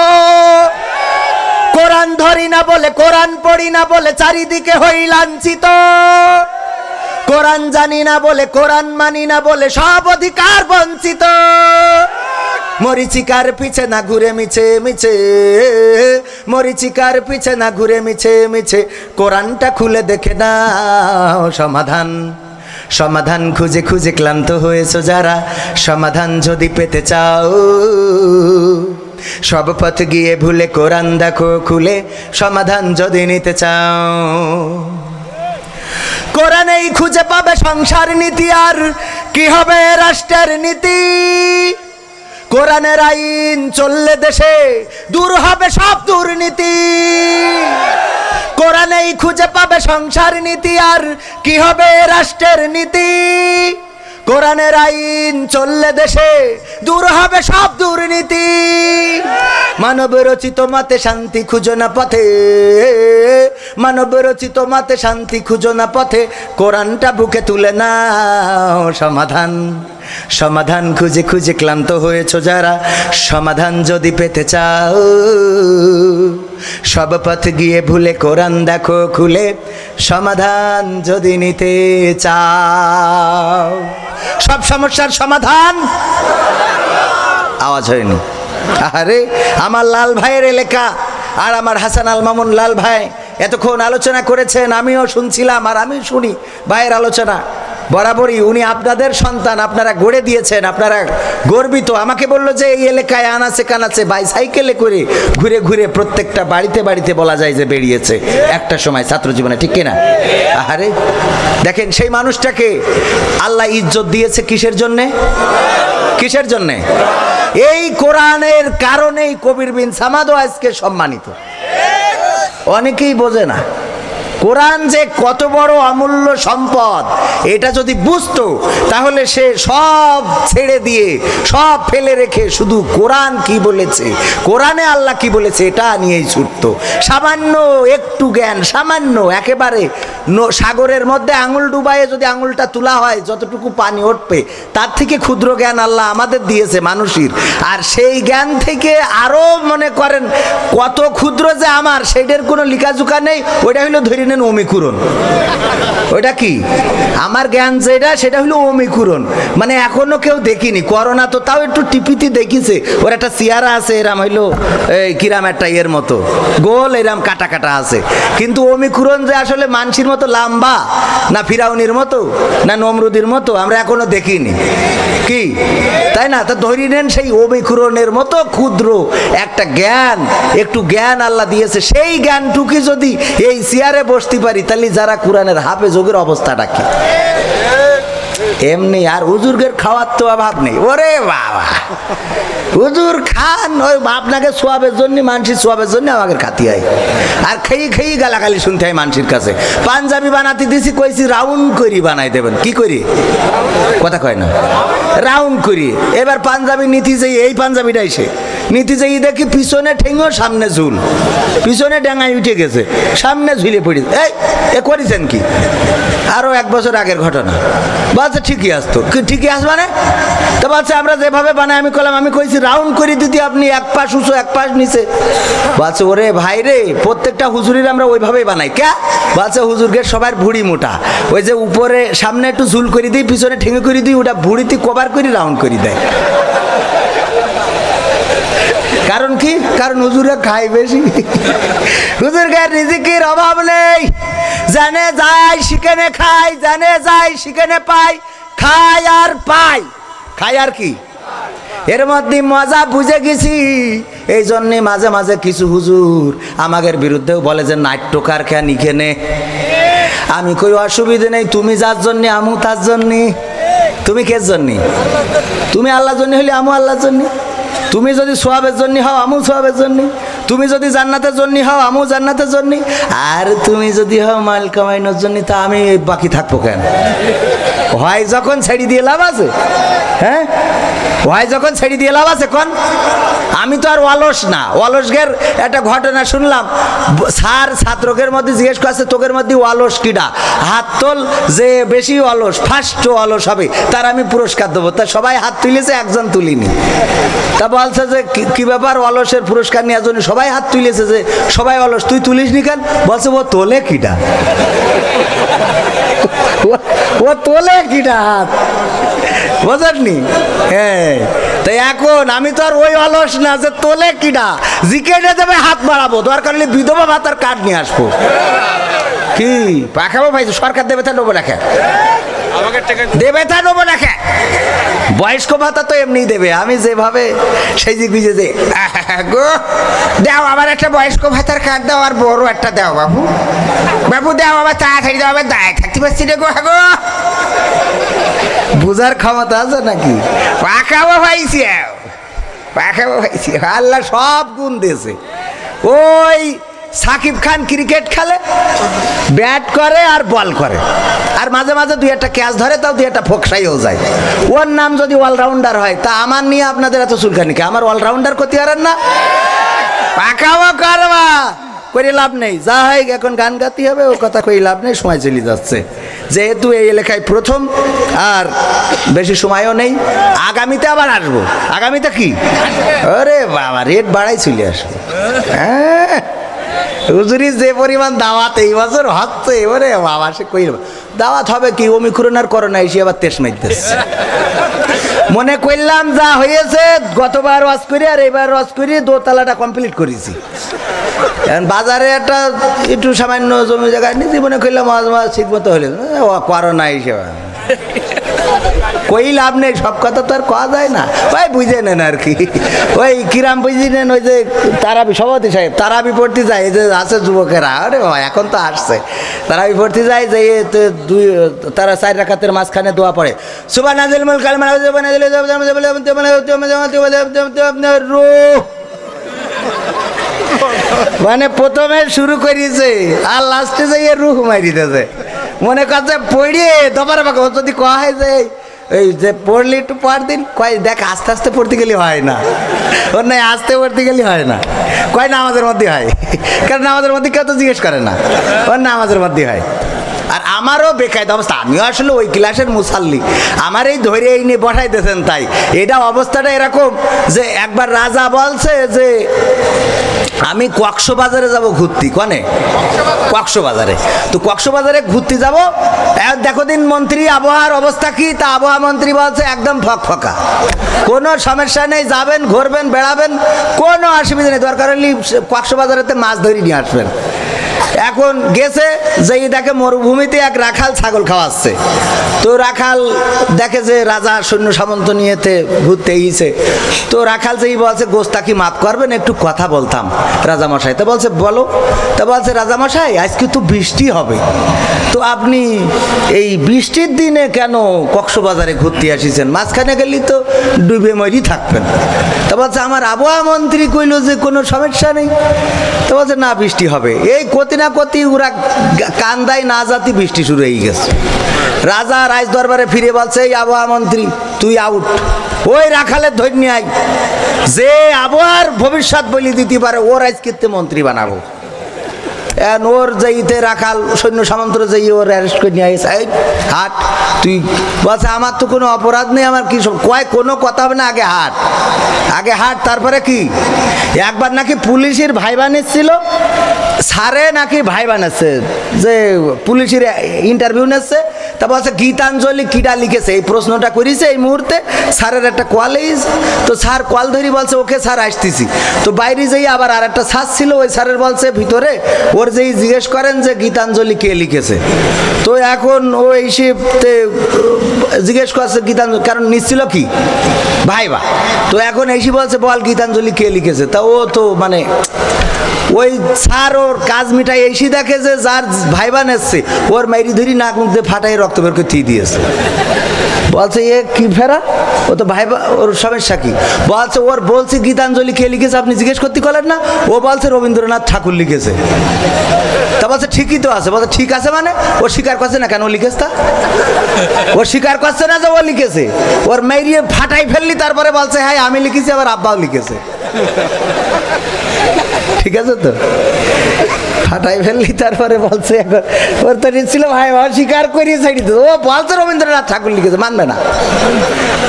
কোরআন ধরি না বলে, কোরআন পড়ি না বলে চারিদিকে হই লাঞ্ছিত। কোরআন জানি না বলে, কোরআন মানি না বলে সব অধিকার বঞ্চিত। মরিচিকার পিছে না ঘুরে মিছে মিছে, মরিচিকার পিছে না ঘুরে মিছে মিছে, কোরআনটা খুলে দেখে নাও। সমাধান সমাধান খুঁজে খুঁজে ক্লান্ত হয়েছো যারা, সমাধান যদি পেতে চাও। সব পথ গিয়ে ভুলে কোরআন দেখো খুলে, সমাধান যদি নিতে চাও। কোরআনেই খুঁজে পাবে সংসার নীতি, আর কি হবে রাষ্ট্রের নীতি। কোরআনের আইন চললে দেশে দূর হবে সব দুর্নীতি। কোরআনেই খুঁজে পাবে সংসার নীতি, আর কি হবে রাষ্ট্রের নীতি। কোরআনের আইন চললে দেশে দূর হবে সব দুর্নীতি। মানব রচিত মতে শান্তি খুঁজো না পথে, মানব রচিত মতে শান্তি খুঁজো না পথে, কোরআনটা বুকে তুলে নাও। সমাধান সমাধান খুঁজে খুঁজে ক্লান্ত হয়েছো যারা, সমাধান যদি পেতে চাও। সব পথ গিয়ে ভুলে কোরআন দেখো খুলে, সমাধান যদি নিতে চাও। সব সমস্যার সমাধান আওয়াজ হয়নি। আরে আমার লাল ভাইয়ের এলাকা, আর আমার হাসান আল মামুন লাল ভাই এতক্ষণ আলোচনা করেছেন, আমিও শুনছিলাম আর আমি শুনি ভাইয়ের আলোচনা। বরাবরই উনি আপনাদের সন্তান, আপনারা গড়ে দিয়েছেন, আপনারা গর্বিত। আমাকে বললো যে এই এলাকায় আনাচে কানাচে বাইসাইকেলে করে ঘুরে ঘুরে প্রত্যেকটা বাড়িতে বাড়িতে বলা যায় যে বেরিয়েছে একটা সময় ছাত্র জীবনে, ঠিক কিনা? আরে দেখেন সেই মানুষটাকে আল্লাহ ইজ্জত দিয়েছে কিসের জন্যে? কিসের জন্যে? এই কোরআনের কারণেই কবির বিন সামাদও আজকে সম্মানিত। অনেকেই বোঝে না কোরআন যে কত বড় অমূল্য সম্পদ, এটা যদি বুঝতো তাহলে সে সব ছেড়ে দিয়ে সব ফেলে রেখে শুধু কোরআন কি বলেছে, কোরআনে আল্লাহ কি বলেছে এটা নিয়েই ছুটতো। সামান্য একটু জ্ঞান, সামান্য একেবারে সাগরের মধ্যে আঙুল ডুবাইয়ে যদি আঙুলটা তোলা হয় যতটুকু পানি উঠবে, তার থেকে ক্ষুদ্র জ্ঞান আল্লাহ আমাদের দিয়েছে মানুষের। আর সেই জ্ঞান থেকে আরও মনে করেন কত ক্ষুদ্র যে আমার, সেইটার কোনো লিখাজুকা নেই। ওইটা হইলো ধরে নেন অমিকুরণ। ওইটা কি আমার জ্ঞান যেটা, সেটা হলো অমিকুরণ। মানে এখনো কেউ দেখিনি, করোনা তো তাও একটু টিপিতে দেখিছে। ওর একটা চেয়ারা আছে এরাম হইলো এই কিরাম একটা ইয়ের মতো গোল, এরাম কাটা কাটা আছে। কিন্তু অমিকুরণ যে আসলে মানসির মতো লম্বা, না ফিরাউনির মতো, না নমরুদির মতো, আমরা এখনো দেখিনি। কি তাই না? তা ধরি নেন সেই অমিকুরণের মতো ক্ষুদ্র একটা জ্ঞান, একটু জ্ঞান আল্লাহ দিয়েছে। সেই জ্ঞানটুকি যদি এই চেয়ারে বসতে পারি, তাহলে যারা কোরআনের হাফেজ যোগের অবস্থাটা কি? এমনি। আর হুজুরদের খাওয়ার তো অভাব নেই। ওরে বাবা, হুজুর খান, ওই আপনাকে সোয়াবের জন্য, মানসির সোয়াবের জন্য আমাকে খাতি হয়। আর খেয়ে খেয়ে গালাগালি শুনতে হয় মানসির কাছে। পাঞ্জাবি বানাতে দিছি, কইছি রাউন্ড করি বানাই দেবেন। কি করি? কথা কয় না, রাউন্ড করি। এবার পাঞ্জাবি নীতি যেই, এই পাঞ্জাবিটা এসে নীতি যেই দেখি পিছনে ঠেঙো সামনে ঝুল, পিছনে ডেঙায় উঠে গেছে, সামনে ঝুলে পড়ে। এই এ করেছেন কি? আরও 1 বছর আগের ঘটনা। বলছে ঠিকই আসতো। ঠিকই আস মানে? তো বলছে আমরা যেভাবে বানাই, আমি কলাম, আমি কইছি রাউন্ড করে দিতে, আপনি এক পাশ উঁচু এক পাশ নিচে। বলছে ওরে ভাই রে, প্রত্যেকটা হুজুরির আমরা ওইভাবেই বানাই। কে? বলছে হুজুরকে সবার ভুড়ি মোটা, ওই যে উপরে সামনে একটু ঝুল করে দিই, পিছনে ঠেঙে করে দিই, ওটা ভুড়িতে কভার করে রাউন্ড করে দেয়। কারণ কি? কারণ হুজুরে খায় বেশি। হুজুরকে রিজিকের অভাব নেই, জানে যায় সেখানে খায়, জানে যায় সেখানে পায়, খায় আর পায়। খায় আর কি? এর মধ্যে মজা বুঝে গেছি। এই জন্যে মাঝে মাঝে কিছু হুজুর আমাদের বিরুদ্ধেও বলে যে নাট্যকার খেয়া নিখেনে। আমি কই অসুবিধে নেই, তুমি যার জন্যে আমু তার জন্যে। তুমি কের জন্যে? তুমি আল্লাহর জন্য হলে আমু আল্লাহর জন্যে। তুমি যদি সোয়াবের জন্য হও আমু সোয়াবের জন্য। তুমি যদি জান্নাতের জন্য হও আমু জান্নাতের জন্য। আর তুমি যদি হও মাল কামাইনোর জন্য, তা আমি বাকি থাকবো কেন? হয় যখন ছেড়ে দিয়ে লাভ আছে, হ্যাঁ হয় যখন ছেড়ে দিয়ে লাভ আছে কোন? আমি তো আর অলস না। অলসগের একটা ঘটনা শুনলাম, স্যার ছাত্রকের মধ্যে জিজ্ঞেস করছে তোকের মধ্যে অলস কিডা, হাত তোল যে বেশি অলস, ফার্স্ট অলস হবে তার আমি পুরস্কার দেবো। তা সবাই হাত তুলেছে, একজন তুলিনি। তা বলছে যে কি ব্যাপার, অলসের পুরস্কার নেওয়ার জন্য সবাই হাত তুলেছে, যে সবাই অলস, তুই তুলিস নি কেন? বলছে ও তোলে কিডা, ও তোলে কিডা হাত, বুঝলি? হ্যাঁ, তাই এখন আমি তো আর ওই অলস না যে তোলে কিডা, জিকেটে দেবে হাত বাড়াবো, দরকার হলে বিধবা ভাতার কার্ড নিয়ে আসবো। কি পাখাবো ভাই, সরকার দেবে তা নেবো রাখে, দেবে তা নেবো রাখে। বয়স্ক ভাতা তো এমনি দেবে, আমি যেভাবে সেই যে বুঝে যে গো দাও আবার একটা বয়স্ক ভাতার কার্ড দাও, আর বড় একটা দাও বাবু, বাবু দাও আবার তাড়াতাড়ি দাও, আবার দায় থাকতে পারছি রে গো। গো বুঝার ক্ষমতা আছে নাকি? পাখাবো ভাইছি, পাখাবো ভাইছি, আল্লাহ সব গুণ দিয়েছে। ওই সাকিব খান ক্রিকেট খেলে, ব্যাট করে আর বল করে, আর মাঝে মাঝে দুই একটা ক্যাচ ধরে, তাও দুই একটা ফোকসাইও যায়। ওর নাম যদি অলরাউন্ডার হয়, তা আমার নিয়ে আপনাদের এত চুলকানি কে? আমার অলরাউন্ডার করতে পারেন না? পাকাবো করবা করে লাভ নেই, যা হয় এখন গান গাতে হবে, ও কথা কই লাভ নেই, সময় চলে যাচ্ছে। যেহেতু এই এলাকায় প্রথম, আর বেশি সময়ও নেই, আগামীতে আবার আসবো। আগামীতে কি? আরে বাবা, রেট বাড়াই চলে আসবো। হ্যাঁ, হুজুরি যে পরিমাণ দাওয়াত এই বছর হচ্ছে, এবারে বাবা সে কই দাওয়াত হবে কি? ওমিক্রন আর করোনা এসে আবার তেস মাইতেছে। মনে করলাম যা হয়েছে, গতবার ওয়াজ করি আর এবার ওয়াজ করি, দোতলাটা কমপ্লিট করেছি। বাজারে একটা একটু সামান্য জমি জায়গায় নিয়ে মনে করলাম মাঝ মাঝ ঠিক মতো হলে করোনা হিসেবে কই লাভ নেই, সব কথা তো আর কওয়া যায় না। ওই বুঝে নেন আর কি, ওই কিরাম বুঝে নেন। ওই যে তারাবি সভাপতি সাহেব তারাবি পড়তে যায়, এই যে আছে যুবকেরা, আরে এখন তো আসছে, তারাবি পড়তে যায়, যে তারা 4 রাকাতের মাঝখানে দোয়া পড়ে, সুবহানাল মুলক কালমা মানে প্রথমে শুরু করিয়েছে আর লাস্টে যাই রুহ মারি দিয়েছে। মনে করছে পড়িয়ে দবার বাকি যদি কয়া হয় যে এই যে পড়লি একটু পর দিন, কয় দেখ আস্তে আস্তে পড়তে গেলে হয় না, ওর নাই আস্তে পড়তে গেলে হয় না, কয় না আমাদের মধ্যে হয়, কারণ আমাদের মধ্যে কেউ তো জিজ্ঞেস করে না, ওর না আমাদের মধ্যে হয়। আর আমারও বেকায়দা অবস্থা, আমিও আসলে ওই ক্লাসের মুসাল্লি, আমার এই ধরে এই নিয়ে বসাই দিয়েছেন, তাই এটা অবস্থাটা এরকম যে একবার রাজা বলছে যে আমি কক্সবাজারে যাব ঘুরতে, কনে কক্সবাজারে, তো কক্সবাজারে ঘুরতে যাব, দেখো দিন মন্ত্রী আবহাওয়ার অবস্থা কি, তা আবহাওয়া মন্ত্রী বলছে একদম ফকফকা, কোনো সমস্যা নেই, যাবেন ঘুরবেন বেড়াবেন, কোনো অসুবিধা নেই, দরকার হলে কক্সবাজারেতে মাছ ধরে নিয়ে আসবেন। এখন গেছে, যেই দেখে মরুভূমিতে এক রাখাল ছাগল খাওয়াচ্ছে, তো রাখাল দেখে যে রাজা সৈন্য সামন্ত নিয়েতে ঘুরতে গিয়েছে, তো রাখাল যেই বলছে গোস্তা কি মাফ করবেন, একটু কথা বলতাম রাজামশাই। তা বলছে বলো। তা বলছে রাজামশাই আজকে তো বৃষ্টি হবে, তো আপনি এই বৃষ্টির দিনে কেন কক্সবাজারে ঘুরতে আসিছেন, মাঝখানে গেলে তো ডুবে মরি থাকবেন। তা বলছে আমার আবহাওয়া মন্ত্রী কইল যে কোনো সমস্যা নেই। তো বলছে না বৃষ্টি হবে, এই কতি না কতি ওরা কান্দায় না জাতি বৃষ্টি শুরু হয়ে গেছে। রাজা রাজ দরবারে ফিরে বলছে এই আবহাওয়া মন্ত্রী তুই আউট, ওই রাখালের ধৈর্য আই, যে আবহাওয়ার ভবিষ্যৎ বলে দিতে পারে ওর আজকে মন্ত্রী বানাবো। ওর যাইতে রাখাল সৈন্য সামন্ত যাই ওর অ্যারেস্ট করে নিয়ে আসে, হাট তুই বলছে আমার তো কোনো অপরাধ নেই, আমার কি কয় কোনো কথা হবে না, আগে হাট, আগে হাট, তারপরে কি একবার নাকি পুলিশের ভাই বানিয়েছিল, স্যারে নাকি ভাই বানাচ্ছে যে পুলিশের ইন্টারভিউ নিচ্ছে, তা বলছে গীতাঞ্জলি কিটা লিখেছে, এই প্রশ্নটা করেছে এই মুহূর্তে, স্যারের একটা কলেজ, তো স্যার কল ধরি বলছে ওকে স্যার আসতেছি, তো বাইরে যেই আবার আর একটা স্যার ছিল, ওই স্যারের বলছে ভিতরে ওর যেই জিজ্ঞেস করেন যে গীতাঞ্জলি কে লিখেছে, তো এখন ও এইসবতে জিজ্ঞেস করছে গীতাঞ্জলি, কারণ নিচ্ছিল কি ভাইবা, তো এখন এইসি বলছে বল গীতাঞ্জলি কে লিখেছে, তা ও তো মানে ওই স্যার ওর কাজ মিটাই এসে দেখে যে যার ভাইবান এসছে ওর মাইরি ধরি নাক মুখ দিয়ে ফাটাই রক্ত বের করে দিয়ে দিয়েছে। বলছে এ কি ফেরা, ও তো ভাইবা, ওর সমস্যা কি? বলছে ওর বলছে গীতাঞ্জলি কে লিখেছে আপনি জিজ্ঞেস করতে পারলেন না? ও বলছে রবীন্দ্রনাথ ঠাকুর লিখেছে। তা বলছে ঠিকই তো আছে। বলছে ঠিক আছে মানে? ও স্বীকার করছে না কেন ও লিখেছে? তা ও স্বীকার করছে না যে ও লিখেছে, ওর মেরিয়ে ফাটাই ফেললি, তারপরে বলছে হ্যাঁ আমি লিখেছি, আবার আব্বাও লিখেছে। ঠিক আছে তো, ফাটাই ফেললি, তারপরে বলছে এখন ওর তো ছিল ভাই স্বীকার করিয়ে ছাড়ি তো, ও বলছে রবীন্দ্রনাথ ঠাকুর লিখেছে, মানবে না।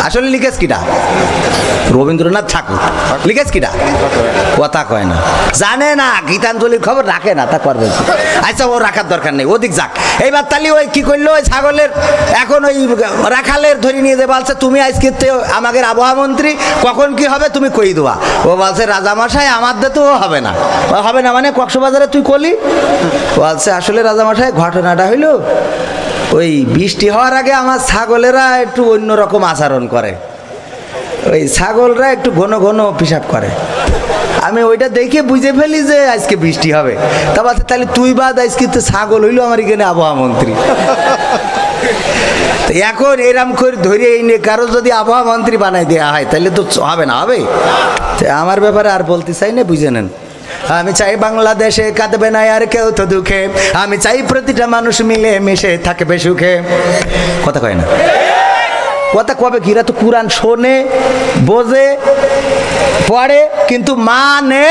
আসলে লিখেছ কিটা? রবীন্দ্রনাথ ঠাকুর লিখেছ কিটা? কথা কয় না, জানে না, গীতাঞ্জলির খবর রাখে না, তা করবে। আচ্ছা ও রাখার দরকার নেই, ওদিক যাক। এইবার তালি ওই কি করলো, ওই ছাগলের এখন ওই রাখালের ধরে নিয়ে যে বলছে তুমি আজকে আমাদের আবহাওয়া মন্ত্রী, কখন কি হবে তুমি কই দেওয়া। ও বলছে রাজামশাই আমার দে তো হবে না। হবে না মানে কক্সবাজারে তুই কলি? বলছে আসলে রাজামশাই ঘটনাটা হইল ওই বৃষ্টি হওয়ার আগে আমার ছাগলেরা একটু অন্যরকম আচরণ করে, ওই ছাগলরা একটু ঘন ঘন পেশাব করে, আমি ওইটা দেখে বুঝে ফেলি যে আজকে বৃষ্টি হবে। তা বলছে তাহলে তুই বাদ আজকে তো ছাগল হইলো আমার এখানে আবহাওয়া মন্ত্রী। এখন এরম করে ধরে এই নিয়ে কারো যদি আবহাওয়া মন্ত্রী বানাই দেওয়া হয় তাহলে তো হবে না, হবে। আমার ব্যাপারে আর বলতে চাই না, বুঝে নেন। আমি চাই বাংলাদেশে কাঁদবে না আর কেউ তো দুঃখে, আমি চাই প্রতিটা মানুষ মিলে মিশে থাকবে সুখে। কথা কয় না? কথা কবে কিরা তো কোরআন শোনে, বোঝে, পড়ে, কিন্তু মানে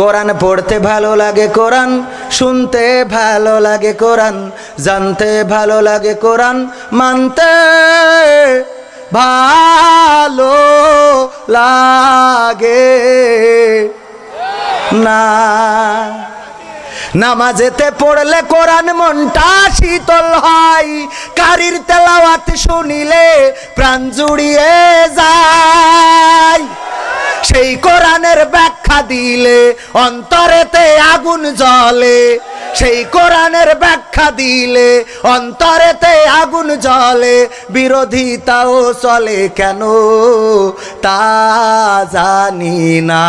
কোরআন পড়তে ভালো লাগে, কোরআন শুনতে ভালো লাগে, কোরআন জানতে ভালো লাগে, কোরআন মানতে ভালো লাগে না। নামাজেতে পড়লে কোরআন মনটা শীতল হয়, কারির তেলাওয়াত শুনিলে প্রাণ জুড়িয়ে যায়, সেই কোরআনের ব্যাখ্যা দিলে অন্তরেতে আগুন জ্বলে, সেই কোরআনের ব্যাখ্যা দিলে অন্তরেতে আগুন জ্বলে, বিরোধিতাও চলে কেন তা জানি না।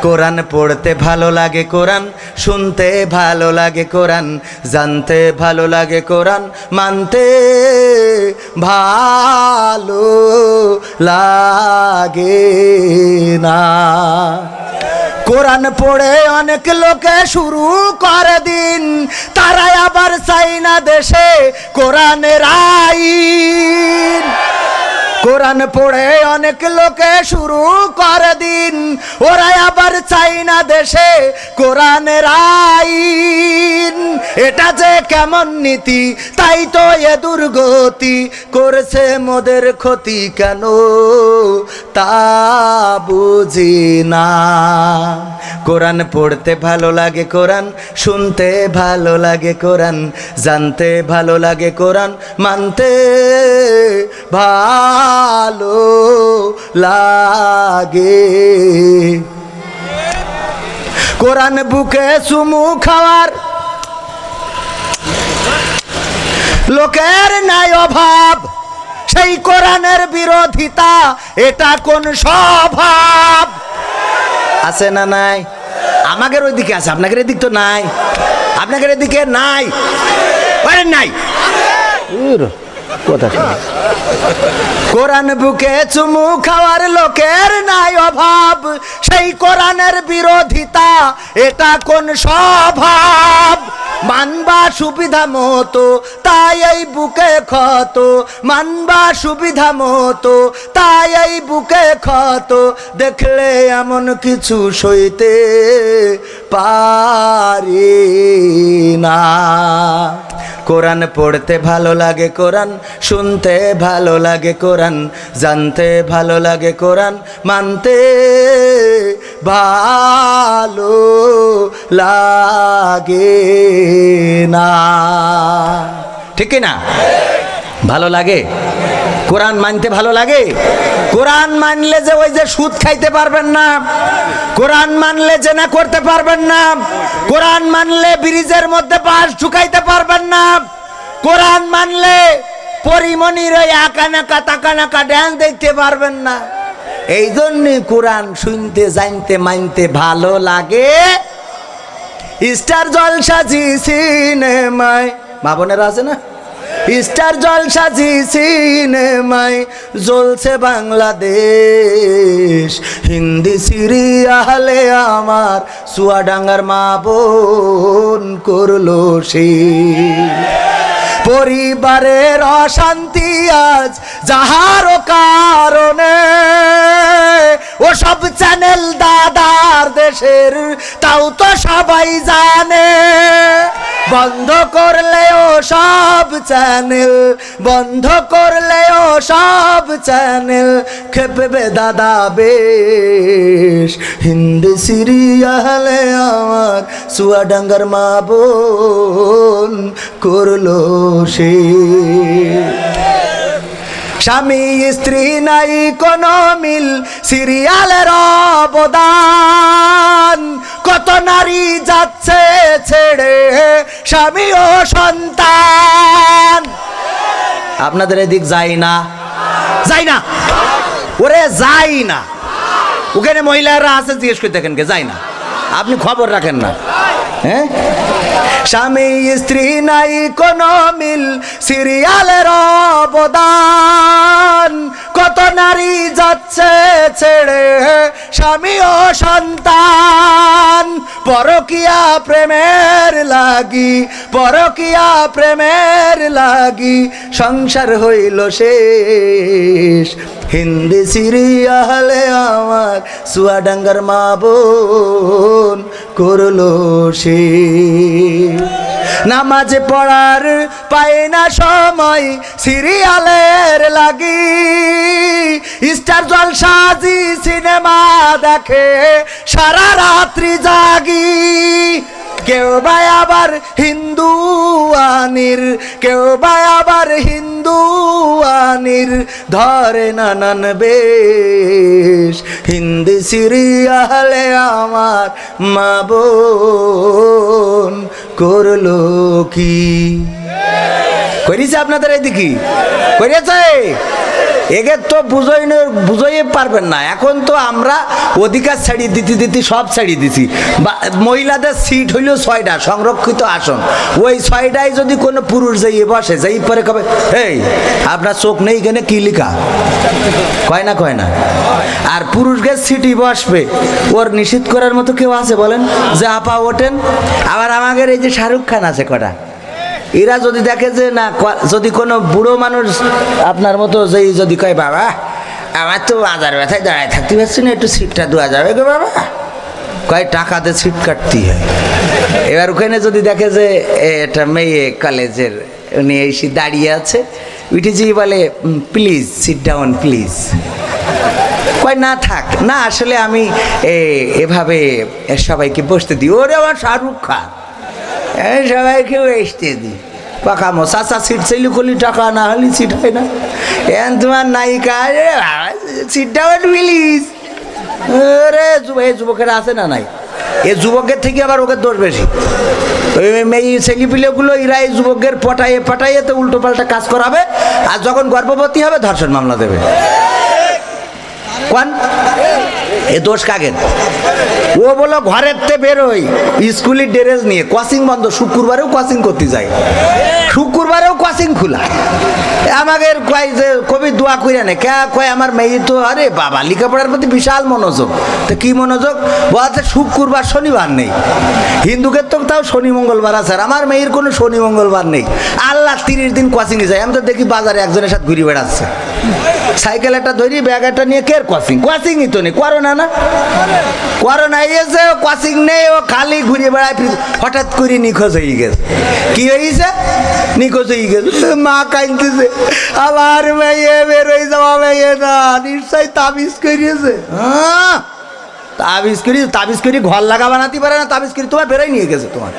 কোরআন পড়তে ভালো লাগে, কোরআন শুনতে ভালো লাগে, কোরআন জানতে ভালো লাগে, কোরআন মানতে ভালো লাগে না। কোরআন পড়ে অনেক লোকে শুরু করে দিন, তারাই আবার চাই না দেশে কোরআনের আইন। কোরআন পড়ে অনেক লোকে শুরু করে দিন, ওরা আবার চাই না দেশে কোরআনের আইন। এটা যে কেমন নীতি, তাই তো এ দুর্গতি, করেছে মোদের ক্ষতি কেন তা বুঝি না। কোরআন পড়তে ভালো লাগে, কোরআন শুনতে ভালো লাগে, কোরআন জানতে ভালো লাগে, কোরআন মানতে ভালো লাগে। কোরআন বুকে চুমু খাওয়ার লোকের নাই অভাব, সেই কোরআনের বিরোধিতা এটা কোন স্বভাব? আছে না নাই? আমাদের ওইদিকে আছে, আপনাদের এদিক তো নাই, আপনাদের এদিকে নাই, নাই কথা। কোরআন বুকে চুমু খাওয়ার লোকের নাই অভাব, সেই কোরআনের বিরোধিতা এটা কোন স্বভাব? মানবা সুবিধা মতো তাই এই বুকে ক্ষত, মানবা সুবিধা মতো তাই এই বুকে ক্ষত, দেখলে এমন কিছু সইতে পারি না। কোরআন পড়তে ভালো লাগে, কোরআন শুনতে ভালো লাগে, কোরআন জানতে ভালো লাগে, কোরআন মানতে ভালো লাগে না। ঠিক না? ভালো লাগে? কোরআন মানতে ভালো লাগে? কোরআন মানলে যে ওই যে সুদ খাইতে পারবেন না, কোরআন মানলে জেনা করতে পারবেন না, কোরআন মানলে ব্রিজের মধ্যে বাস ঢুকাইতে পারবেন না, কোরআন মানলে পরিমণির ওই আঁকানাকা তাকানাকা ড্যান্স দেখতে পারবেন না। এই জন্য কোরআন শুনতে জানতে মানতে ভালো লাগে। স্টার জলসা জি সিনেমায়, মা বোনেরা আছে না, স্টার জলসা জি সিনেমায় জ্বলছে বাংলাদেশ। হিন্দি সিরিয়ালে আমার চুয়াডাঙ্গার মা বোন করলো সে। পরিবারের অশান্তি আজ যাহারও কারণে, ও সব চ্যানেল দাদার দেশের তাও তো সবাই জানে। বন্ধ করলেও সব চ্যানেল, বন্ধ করলেও সব চ্যানেল খেপবে দাদা বেশ। হিন্দি সিরিয়ালে আমার চুয়াডাঙ্গার মা বোন করলো সে। স্বামী স্ত্রী নাই কোনো মিল, সিরিয়ালের অবদান। কত নারী যাচ্ছে ছেড়ে স্বামী ও সন্তান। আপনাদের এদিক যাই না, যাই না, ওরে যাই না। ওখানে মহিলারা আছে, জিজ্ঞেস করে দেখেন কে যাই না, আপনি খবর রাখেন না। হ্যাঁ, স্বামী স্ত্রী নাই কোনো মিল, সিরিয়ালের অবদান। কত নারী যাচ্ছে ছেড়ে স্বামী ও সন্তান। পরকিয়া প্রেমের লাগি, পরকিয়া প্রেমের লাগি সংসার হইল শেষ। হিন্দি সিরিয়ালে আমার চুয়াডাঙ্গার মা বোন করলো সে। নামাজ পড়ার পায় না সময় সিরিয়ালের লাগি। স্টার জলসা জি সিনেমা দেখে সারা রাত্রি জাগি। কেউ বা আবার হিন্দু আনির, কেউ বা আবার হিন্দু আনির ধরে নানান বেশ। হিন্দি সিরিয়ালে আমার মা বোন করলো কি? করেছে আপনাদের এদিকে? করেছে? একে তো বুঝাই পারবেন না। এখন তো আমরা অধিকার ছাড়িয়ে দিতে সব ছাড়িয়ে দিছি। মহিলাদের সিট হইল 6টা সংরক্ষিত আসন। ওই 6টায় যদি কোনো পুরুষ যাইয়ে বসে, যাই পরে কবে এই আপনার চোখ নেই এখানে কি লিখা, কয় না কয় না। আর পুরুষকে সিটই বসবে, ওর নিষিদ্ধ করার মতো কেউ আছে বলেন? যে আপা ওঠেন। আবার আমাদের এই যে শাহরুখ খান আছে কটা, এরা যদি দেখে যে না, যদি কোনো বুড়ো মানুষ আপনার মতো যেই যদি কয় বাবা আমার তো আজার ব্যথায় দাঁড়ায় থাকতে পারছি না, একটু সিটটা দেওয়া যাবে গো বাবা, কয় টাকাতে সিট কাটতে হয়। এবার ওখানে যদি দেখে যে এটা মেয়ে কলেজের, উনি এসে দাঁড়িয়ে আছে, উঠেছি বলে প্লিজ সিট ডাউন প্লিজ, কয় না থাক না, আসলে আমি এভাবে সবাইকে বসতে দিই। ওরে আমার শাহরুখ খান, সবাইকে বসতে দিই। পাকামো চাচা সিট চাইলে করলি টাকা না হলে সিট হয় না। এখন তোমার নায়িকা সিট ডাউন প্লিজ। রে যুবকেরা আছে না নাই? এ যুবকের থেকে আবার ওকে দোষ বেশি। ওই মেয়ে ছেলেপিলেগুলো এরা এই যুবকের পটাইয়ে তো উল্টো পাল্টা কাজ করাবে, আর যখন গর্ভবতী হবে ধর্ষণ মামলা দেবে। কোন এ দোষ কাগের? ও বলো ঘরের তে বেরোই স্কুলের ড্রেস নিয়ে, কোচিং বন্ধ, শুক্রবারেও কোচিং করতে যাই, শুক্রবারেও কোচিং খোলা। আমাদের কয় যে কবি দোয়া কইরা নেই কে, কয় আমার মেয়ে তো আরে বাবা লেখাপড়ার প্রতি বিশাল মনোযোগ। তো কি মনোযোগ? বলছে শুক্রবার শনিবার নেই, হিন্দুকে তো তাও শনি মঙ্গলবার আছে, আর আমার মেয়ের কোনো শনি মঙ্গলবার নেই। আল্লাহ 30 দিন কোচিংয়ে যায়। আমি তো দেখি বাজারে একজনের সাথে ঘুরে বেড়াচ্ছে, সাইকেল একটা ধরি ব্যাগ একটা নিয়ে, কে কোচিংই তো নেই। করোনা না, করোনা এসে কোচিং নেই, ও খালি ঘুরে বেড়ায়, হঠাৎ করে নিখোঁজ হয়ে গেছে। কি হয়েছে? নিখোঁজ হয়ে গেছে। মা কাঁদতেছে, আমার মেয়ে বেরোয় যাওয়া মেয়ে না, নিশ্চয়ই তাবিজ করিয়েছে। হ্যাঁ তাবিজ করি, তাবিজ করি ঘর লাগা বানাতে পারে না, তাবিজ করি তোমার বেরোয় নিয়ে গেছে তোমার।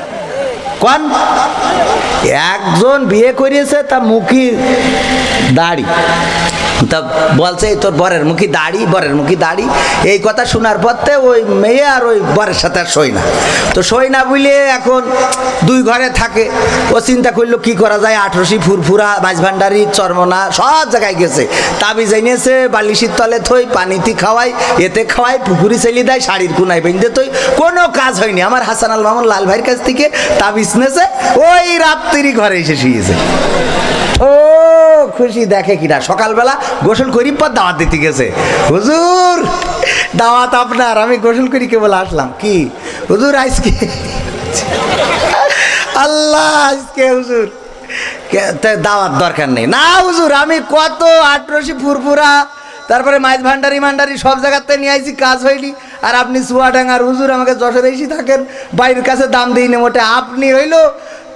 কোন একজন বিয়ে করিয়েছে তা মুখি দাড়ি, তা বলছে এই তোর বরের মুখী দাড়ি, বরের মুখী দাড়ি। এই কথা শোনার পরতে ওই মেয়ে আর ওই বরের সাথে আর সই না। তো সই না বুঝলে এখন দুই ঘরে থাকে। ও চিন্তা করলো কি করা যায়, 18 ফুরফুরা, মাছ ভান্ডারি, চরমনা সব জায়গায় গেছে, তাবিজ এনেছে, বালিশির তলে থই, পানিতে খাওয়াই, এতে খাওয়াই, পুকুরি ছেলে দেয়, শাড়ির কোনায় বেঁধে থই, কোনো কাজ হয়নি। আমার হাসান আল মামুন লাল ভাইয়ের কাছ থেকে তাবিজ নেছে, ওই রাত্রি ঘরে এসে শুয়েছে। ও খুশি দেখে কিনা, সকালবেলা গোসল করি পর দাওয়াত দিতে গেছে। হুজুর দাওয়াত আপনার, আমি গোসল করি কেবল আসলাম। কি হুজুর আজকে? আল্লাহ আজকে হুজুর দাওয়াত দরকার নেই। না হুজুর আমি কত 18 ফুরফুরা, তারপরে মাছ ভান্ডারি মান্ডারি সব জায়গাতে নিয়ে আইছি, কাজ হয়নি। আর আপনি চুয়াডাঙ্গার হুজুর, আমাকে যশোরে এসে থাকেন, বাইরের কাছে দাম দিই না মোটে, আপনি হইলো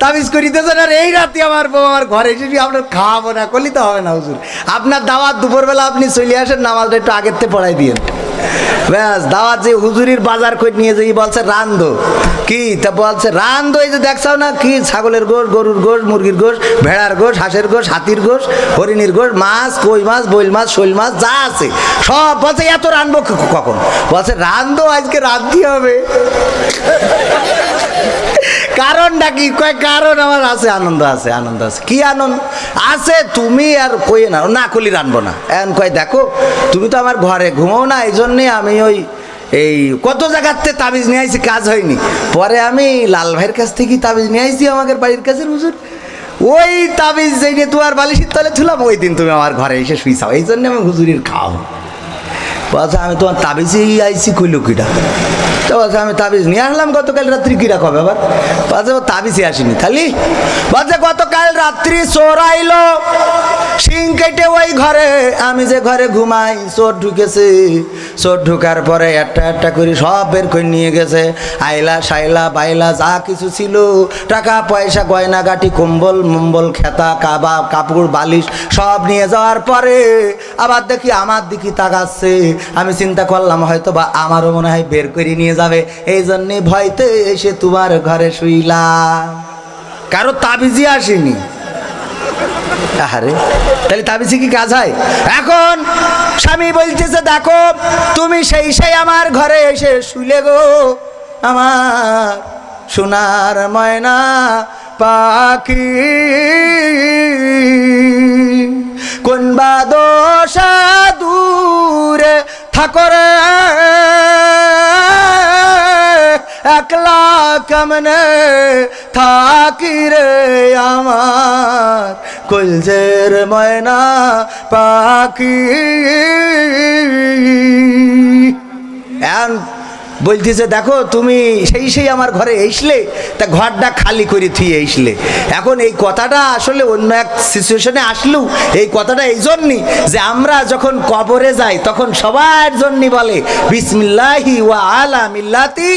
তাবিজ করিতেছেন। আর এই রাতে আমার বউ আমার ঘরে এসে আপনার খাওয়াবো না করলে তো হবে না হুজুর। আপনার দাওয়াত দুপুরবেলা আপনি চলে আসেন, নামাজটা একটু আগের থেকে পড়াই দিয়েন, ব্যাস। দাওয়াত যে হুজুরির বাজার করে নিয়ে যাই, বলছে রান্ধো। কি তা বলছে রান্ধো, এই যে দেখছাও না কি ছাগলের গোশ, গরুর গোশ, মুরগির গোশ, ভেড়ার গোশ, হাঁসের গোশ, হাতির গোশ, হরিণীর গোশ, মাছ, কই মাছ, বইল মাছ, শৈল মাছ যা আছে সব। বলছে এত রানবো কখন? বলছে রান্ধো, আজকে রাঁধতে হবে। কারণটা কি? কয় কারণ আমার আছে, আনন্দ আছে, আনন্দ আছে। কি আনন্দ আছে? তুমি আর কই না, না করলি রানবো না। এখন কয় দেখো তুমি তো আমার ঘরে ঘুমাও না, এই জন্যে আমি ওই এই কত জায়গাতে তাবিজ নিয়ে আইছি, কাজ হয়নি। পরে আমি লাল ভাইয়ের কাছ থেকে তাবিজ নিয়ে আইছি আমাদের বাড়ির কাছে হুজুর। ওই তাবিজ যেই নিয়ে তোমার বালিশের তলে ছিলাম, ওই দিন তুমি আমার ঘরে এসে শুইছাও, এই জন্য আমি হুজুরির খাও। বলছে আমি তোমার তাবিজেই আইছি, কইল কিটা? তো বলছে আমি তাবিজ নিয়ে আসলাম গতকাল রাত্রি। কিরা কবে আবার? বলছে ও তাবিজে আসেনি খালি। বলছে গতকাল রাত্রি চোর আইলো শিং কেটে ওই ঘরে, আমি যে ঘরে ঘুমাই, চোর ঢুকেছে। চোর ঢুকার পরে একটা একটা করে সব বের করে নিয়ে গেছে, আইলা সাইলা বাইলা যা কিছু ছিল, টাকা পয়সা, গয়না গাটি, কম্বল মম্বল, খেতা কাবা, কাপড় বালিশ সব নিয়ে যাওয়ার পরে আবার দেখি আমার দিকে তাকাচ্ছে। আমি চিন্তা করলাম হয়তো বা আমারও মনে হয় বের করে নিয়ে যাবে, এই জন্যে ভয়তে এসে তোমার ঘরে শুইলাম। কারো তাবিজই আসেনি। আরে তাহলে তাবিজে কি কাজ হয়? এখন স্বামী বলতেছে দেখো তুমি সেই আমার ঘরে এসে শুইলে গো, আমার সোনার ময়না পাখি, কোন বা দশা দূরে থাকো রে, একলা কেমনে থাকি রে আমার কলজের ময়না পাখি। বলতেছে দেখো তুমি সেই আমার ঘরে এসলে, তা ঘরটা খালি করে থুয়ে এসলে। এখন এই কথাটা আসলে অন্য এক সিচুয়েশনে আসলেও এই কথাটা এই জন্যই যে আমরা যখন কবরে যাই তখন সবার জন্যই বলে বিসমিল্লাহি ওয়া আলা মিল্লাতি,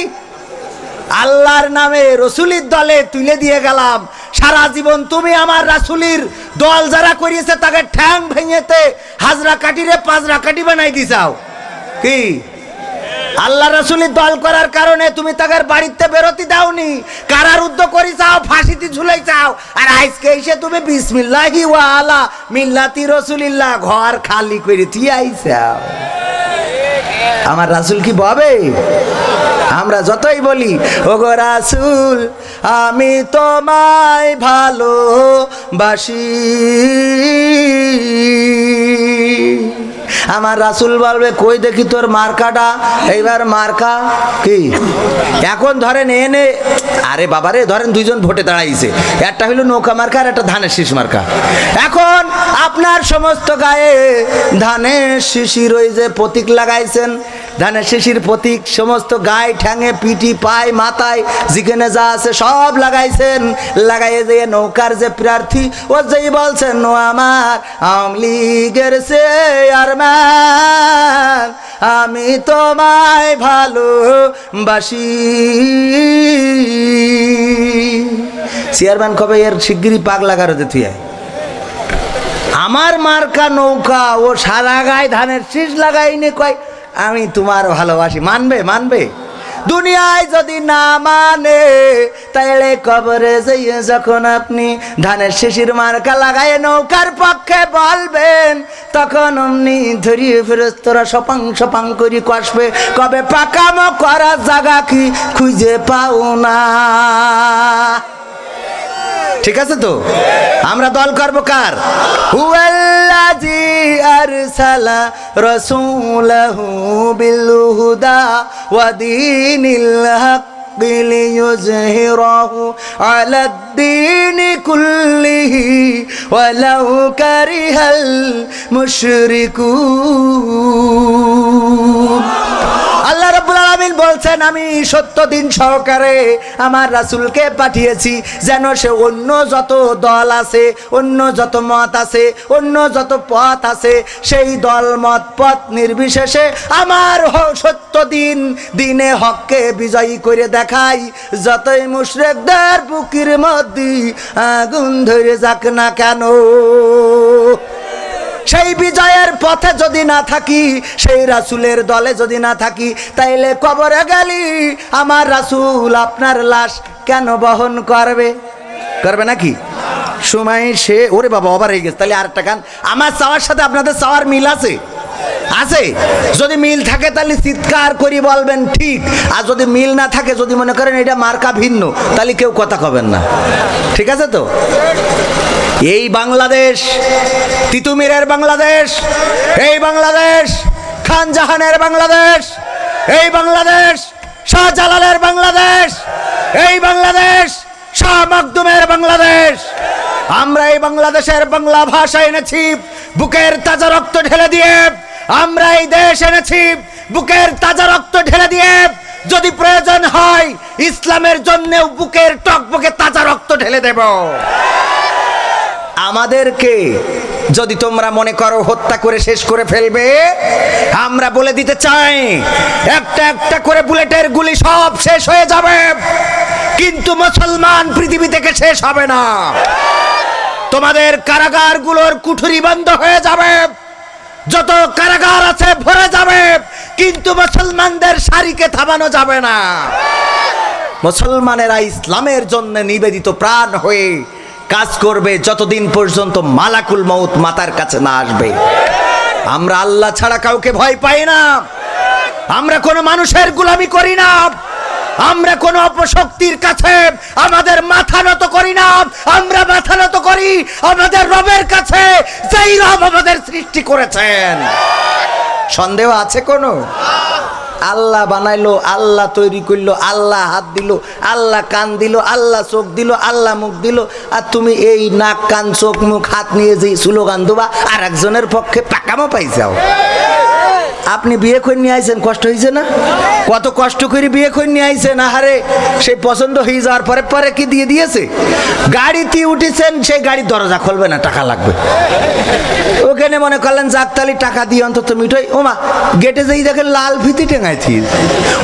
আল্লাহর নামে রসুলির দলে তুলে দিয়ে গেলাম। সারা জীবন তুমি আমার রাসুলির দল যারা করিয়েছে তাকে ঠ্যাং ভেঙেতে হাজরা কাটিরে পাজরা কাটি বানাই দিছাও। কি আল্লাহ রাসূলের দল করার কারণে তুমি তাদের বাড়িতে বেরোতে দাওনি, কারারুদ্ধ করে চাও, ফাঁসিতে ঝুলাই চাও, আর আজকে এসে তুমি বিসমিল্লাহি ওয়া আলা মিল্লাতি রাসূলিল্লাহ ঘর খালি করে দিয়ে আইছাও। আমার রাসূল কি বলে? আমরা যতই বলি ওগো রাসূল আমি তোমায় ভালোবাসি, আমার রাসূল বলবে কই দেখি তোর মার্কাটা, এইবার মার্কা কি এখন ধরেন এনে, আরে বাবারে ধরেন দুইজন ভোটে দাঁড়াইছে, একটা হলো নৌকা মার্কা আর একটা ধানের শীষ মার্কা। এখন আপনার সমস্ত গায়ে ধানের শিশির ওই যে প্রতীক লাগাইছেন, ধানের শিশির প্রতীক সমস্ত গায়ে ঠ্যাঙে পিঠি পায় মাথায় যেখানে যা আছে সব লাগাইছেন, লাগাইয়ে দিয়ে নৌকার যে প্রার্থী ও যেই বলছেন ও আমার আওয়ামী লীগের চেয়ারম্যান আমি তোমায় ভালোবাসি, চেয়ারম্যান কবে এর শিগগিরই পাগ লাগারোতে তুই আমার মার্কা নৌকা ও সারা গায়ে ধানের শীষ লাগাইনি কয় আমি তোমার ভালোবাসি, মানবে? মানবে? দুনিয়ায় যদি না মানে তাইলে কবরে যাইয়ে যখন আপনি ধানের শিশির মার্কা লাগায় নৌকার পক্ষে বলবেন, তখন অমনি ধরিয়ে ফেরেশতারা সপাং সপাং করি কষবে, কবে পাকামো করার জায়গা কি খুঁজে পাও না। ঠিক আছে তো? আমরা দল করবো কার? হুয়াল্লাযী আরসালা রাসূলাহু বিল হুদা ওয়া দীনিল হক লিইয়ুযহিরাহু আলাদ-দীনি কুল্লিহি ওয়ালাউ কারিহাল মুশরিকুন। আল্লাহ রাব্বুল আলামিন বলছেন, আমি সত্য দিন সহকারে আমার রাসূলকে পাঠিয়েছি যেন সে অন্য যত দল আছে, অন্য যত মত আছে, অন্য যত পথ আছে, সেই দল মত পথ নির্বিশেষে আমার সত্য দিনে হককে বিজয়ী করে দেখাই। যতই মুশরিকদের বুকের মধ্যে আগুন ধরে যাক না কেন, সেই বিজয়ের পথে যদি না থাকি, সেই রাসূলের দলে যদি না থাকি, তাইলে কবরে গেলি আমার রাসূল আপনার লাশ কেন বহন করবে? করবে নাকি? সময় সে ওরে বাবা ওভার হয়ে গেছে। তাহলে আরেকটা গান, আমার চাওয়ার সাথে আপনাদের চাওয়ার মিল আছে? আছে? যদি মিল থাকে তাহলে চিৎকার করি বলবেন ঠিক, আর যদি মিল না থাকে, যদি মনে করেন এটা মার্কা ভিন্ন, তাহলে কেউ কথা কবেন না। ঠিক আছে তো? এই বাংলাদেশ তিতুমিরের বাংলাদেশ, এই বাংলাদেশ খান জাহানের বাংলাদেশ, এই বাংলাদেশ শাহজালালের বাংলাদেশ, এই বাংলাদেশ শাহ মাকদুমের বাংলাদেশ। আমরা এই বাংলাদেশের বাংলা ভাষা এনেছি বুকের তাজা রক্ত ঢেলে দিয়ে, আমরা এই দেশ এনেছি বুকের তাজা রক্ত ঢেলে দিয়ে, যদি প্রয়োজন হয় ইসলামের জন্যও বুকের টকবকে তাজা রক্ত ঢেলে দেব। আমাদেরকে যদি তোমরা মনে করো হত্যা করে শেষ করে ফেলবে, আমরা বলে দিতে চাই একটা একটা করে বুলেটের গুলি সব শেষ হয়ে যাবে, কিন্তু মুসলমান পৃথিবী থেকে শেষ হবে না। তোমাদের কারাগারগুলোর কুঠুরি বন্ধ হয়ে যাবে, যত কারাগার আছে ভরে যাবে, কিন্তু মুসলমানদের সারিকে থামানো যাবে না। মুসলমানেরা ইসলামের জন্য নিবেদিত প্রাণ হয়ে কাজ করবে যতদিন পর্যন্ত মালাকুল মউত মাতার কাছে না আসবে। আমরা আল্লাহ ছাড়া কাউকে ভয় পাই না, আমরা কোনো মানুষের গোলামি করি না, আমরা কোনো অপশক্তির কাছে আমাদের মাথা নত করি না, আমরা মাথা নত করি আমাদের রবের কাছে, যেই রব আমাদের সৃষ্টি করেছেন। সন্দেহ আছে কোনো? আল্লাহ বানাইলো, আল্লাহ তৈরি করলো, আল্লাহ হাত দিল, আল্লাহ কান দিল, আল্লাহ চোখ দিল, আল্লাহ মুখ দিল, আর তুমি এই নাক কান চোখ মুখ হাত নিয়ে যে স্লোগান দেবা আর একজনের পক্ষে পাকামো পাইছাও। আপনি বিয়ে করে নিয়ে আইছেন, কষ্ট হয়েছে না? কত কষ্ট করে বিয়ে করে নিয়ে আইছেন, আহারে সেই পছন্দ হয়ে যাওয়ার পরে পরে কি দিয়ে দিয়েছে? গাড়িতে উঠেছেন, সেই গাড়ির দরজা খুলবে না, টাকা লাগবে। ওখানে মনে করলেন যাকতালি টাকা দিয়ে অন্তত মিঠোই, ওমা গেটে যেই দেখেন লাল ফিতি টেঙাইছি,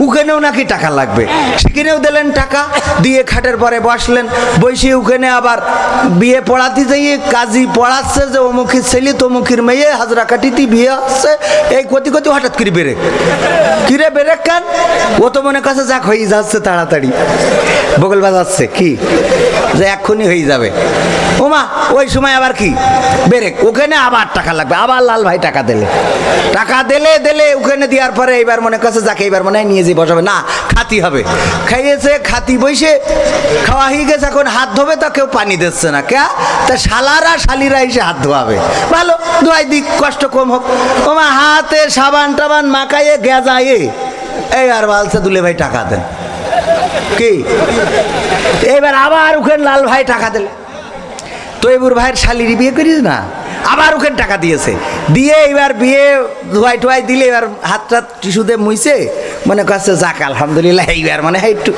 ওখানেও নাকি টাকা লাগবে, সেখানেও দিলেন টাকা দিয়ে, খাটের পরে বসলেন, বসে ওখানে আবার বিয়ে পড়াতে যাইয়ে কাজী পড়াচ্ছে যে অমুখীর ছেলে তমুখীর মেয়ে হাজরা কাটিতে বিয়ে হচ্ছে, এই কতি কতি হঠাৎ করে বেরেক, কিরে বেরেক কান, ও তো মনে কাছে যাক হয়ে যাচ্ছে তাড়াতাড়ি, বগল বাজাচ্ছে কি যে এক্ষুনি হয়ে যাবে, ওমা ওই সময় আবার কি বেরেক, ওখানে আবার টাকা লাগবে, আবার লাল ভাই টাকা দিলে, টাকা দিলে দিলে ওখানে দেওয়ার পরে এইবার মনে কাছে যাকে এইবার মনে হয় নিয়ে যে বসাবে না, খাতি হবে, খাইয়েছে খাতি বসে খাওয়া হয়ে গেছে, এখন হাত ধোবে তা কেউ পানি দিচ্ছে না, কে তা শালারা শালিরা এসে হাত ধোয়াবে, ভালো ধোয়াই দিক কষ্ট কম হোক, ওমা হাতে সাবান টাবান মাখাইয়ে গেজাইয়ে এইবার বলছে দুলে ভাই টাকা দেন, কি এইবার আবার ওখানে লাল ভাই টাকা দিলে, তৈবুর ভাইয়ের শালিরি বিয়ে করিস না, আবার ওখানে টাকা দিয়েছে, দিয়ে এবার বিয়ে ধোয়াই টোয়াই দিলে, এবার হাতটা টিস্যুতে মুইছে, মনে করছে যাক আলহামদুলিল্লাহ এইবার মানে একটু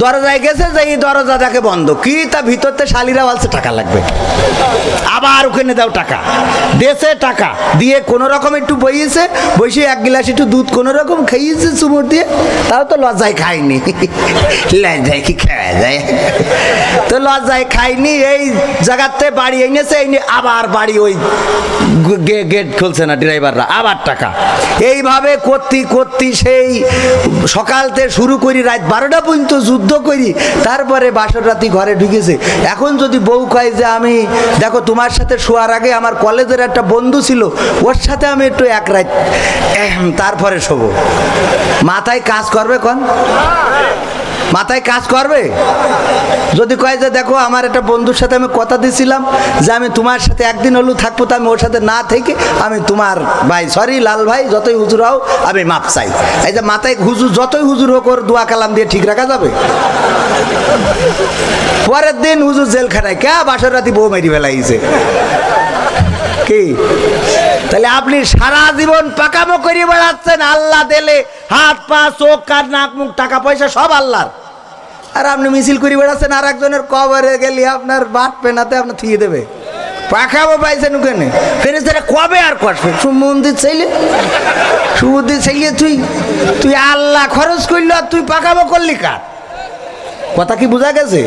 দরজায় গেছে যে এই দরজা দেখে বন্ধ, কি তা ভিতরতে শালিরা বলছে টাকা লাগবে, আবার ওখানে দাও টাকা, দেশে টাকা দিয়ে কোনো রকম একটু বইয়েছে, বসে এক গ্লাস একটু দুধ কোনো রকম খাইয়েছে চুমুর দিয়ে, তাও তো লজ্জায় খায়নি, লজ্জায় কি খাওয়া যায়, তো লজ্জায় খাইনি, এই জায়গাতে বাড়ি এনেছে, আবার বাড়ি ওই গেট খুলছে না ড্রাইভাররা, আবার টাকা, এইভাবে করতে করতে সেই সকালতে শুরু করি রাত 12টা পর্যন্ত যুদ্ধ করি, তারপরে বাসর রাতি ঘরে ঢুকেছে। এখন যদি বউ কয় যে আমি দেখো তোমার সাথে শোয়ার আগে আমার কলেজের একটা বন্ধু ছিল, ওর সাথে আমি একটু এক রাত তারপরে শোবো, মাথায় কাজ করবে কোন? মাথায় কাজ করবে? যদি কয় যে দেখো আমার একটা বন্ধুর সাথে আমি কথা দিয়েছিলাম যে আমি তোমার সাথে একদিন হলেও থাকবো, তো আমি ওর সাথে না থেকে আমি তোমার ভাই, সরি লাল ভাই, যতই হুজুর হও আমি মাপ চাই, এই যে মাথায় হুজুর যতই হুজুর হোক ওর দোয়া কালাম দিয়ে ঠিক রাখা যাবে? পরের দিন হুজুর জেলখানায়, কে বাসর রাতি বউ মেরি ফেলাইছে কি? তাহলে আপনি সারা জীবন পাকামো করে বেড়াচ্ছেন, আল্লাহ দিলে হাত পা চোখ কান নাক মুখ টাকা পয়সা সব আল্লাহর, আর আপনি মিছিল করে বেড়াচ্ছেন, আর একজনের কবরে গেলে আপনার বাট পেনাতে আপনার থিয়ে দেবে, পাকামো পাইছেন ওখানে, ফেরেশতারা কবে আর করবে? মন্দির চাইলে সুমন্দির চাইলে তুই আল্লাহ খরচ করলো আর তুই পাকামো করলি কার? কথা কি বোঝা গেছে?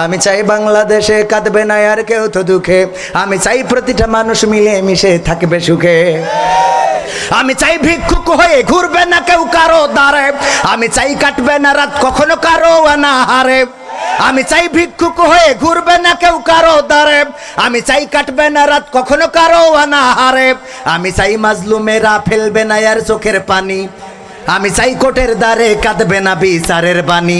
আমি চাই বাংলাদেশে কাঁদবে না আর কেউ তো দুঃখে, আমি চাই প্রতিটা মানুষ মিলে মিশে থাকবে সুখে, আমি চাই ভিক্ষুক হয়ে ঘুরবে না কেউ কারো দ্বারে, আমি চাই কাটবে না রাত কখনো কারো অনাহারে, আমি চাই ভিক্ষুক হয়ে ঘুরবে না কেউ কারো দ্বারে, আমি চাই কাটবে না রাত কখনো কারো অনাহারে, আমি চাই মাজলুমেরা ফেলবে না আর চোখের পানি, আমি চাই কোটের দ্বারে কাঁদবে না বিচারের বাণী,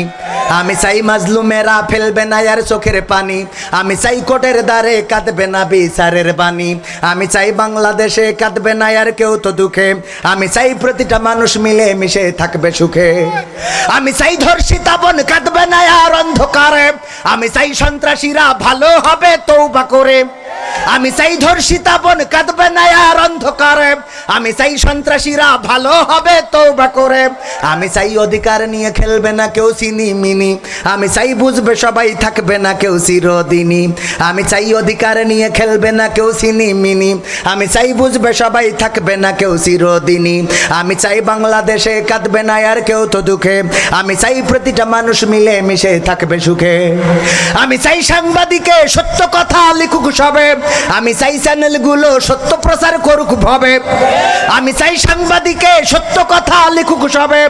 আমি চাই মাজলুমেরা ফেলবে না আর চোখের পানি, আমি চাই কোটের দ্বারে কাঁদবে না বিচারের বাণী, আমি চাই বাংলাদেশে কাঁদবে না আর কেউ তো দুঃখে, আমি চাই প্রতিটা মানুষ মিলে মিশে থাকবে সুখে, আমি চাই ধর্ষিতা বোন কাঁদবে না আর অন্ধকারে, আমি চাই সন্ত্রাসীরা ভালো হবে তওবা করে, আমি চাই ধর্ষিতা বোন কাঁদবে না আর অন্ধকারে, আমি চাই সন্ত্রাসীরা ভালো হবে তওবা করে, আমি চাই অধিকার নিয়ে খেলবে না কেউ চিনি মিনি, আমি চাই বুঝবে সবাই থাকবে না কেউ চিরদিনই, আমি চাই অধিকার নিয়ে খেলবে না কেউ চিনি মিনি, আমি চাই বুঝবে সবাই থাকবে না কেউ চিরদিনই, আমি চাই বাংলাদেশে কাঁদবে না আর কেউ তো দুঃখে, আমি চাই প্রতিটা মানুষ মিলে মিশে থাকবে সুখে, আমি চাই সাংবাদিকে সত্য কথা লিখুক সবে, আমি চাই চ্যানেলগুলো সত্য প্রচার করুক ভবে, আমি চাই সাংবাদিকে সত্য কথা লিখুক সবে,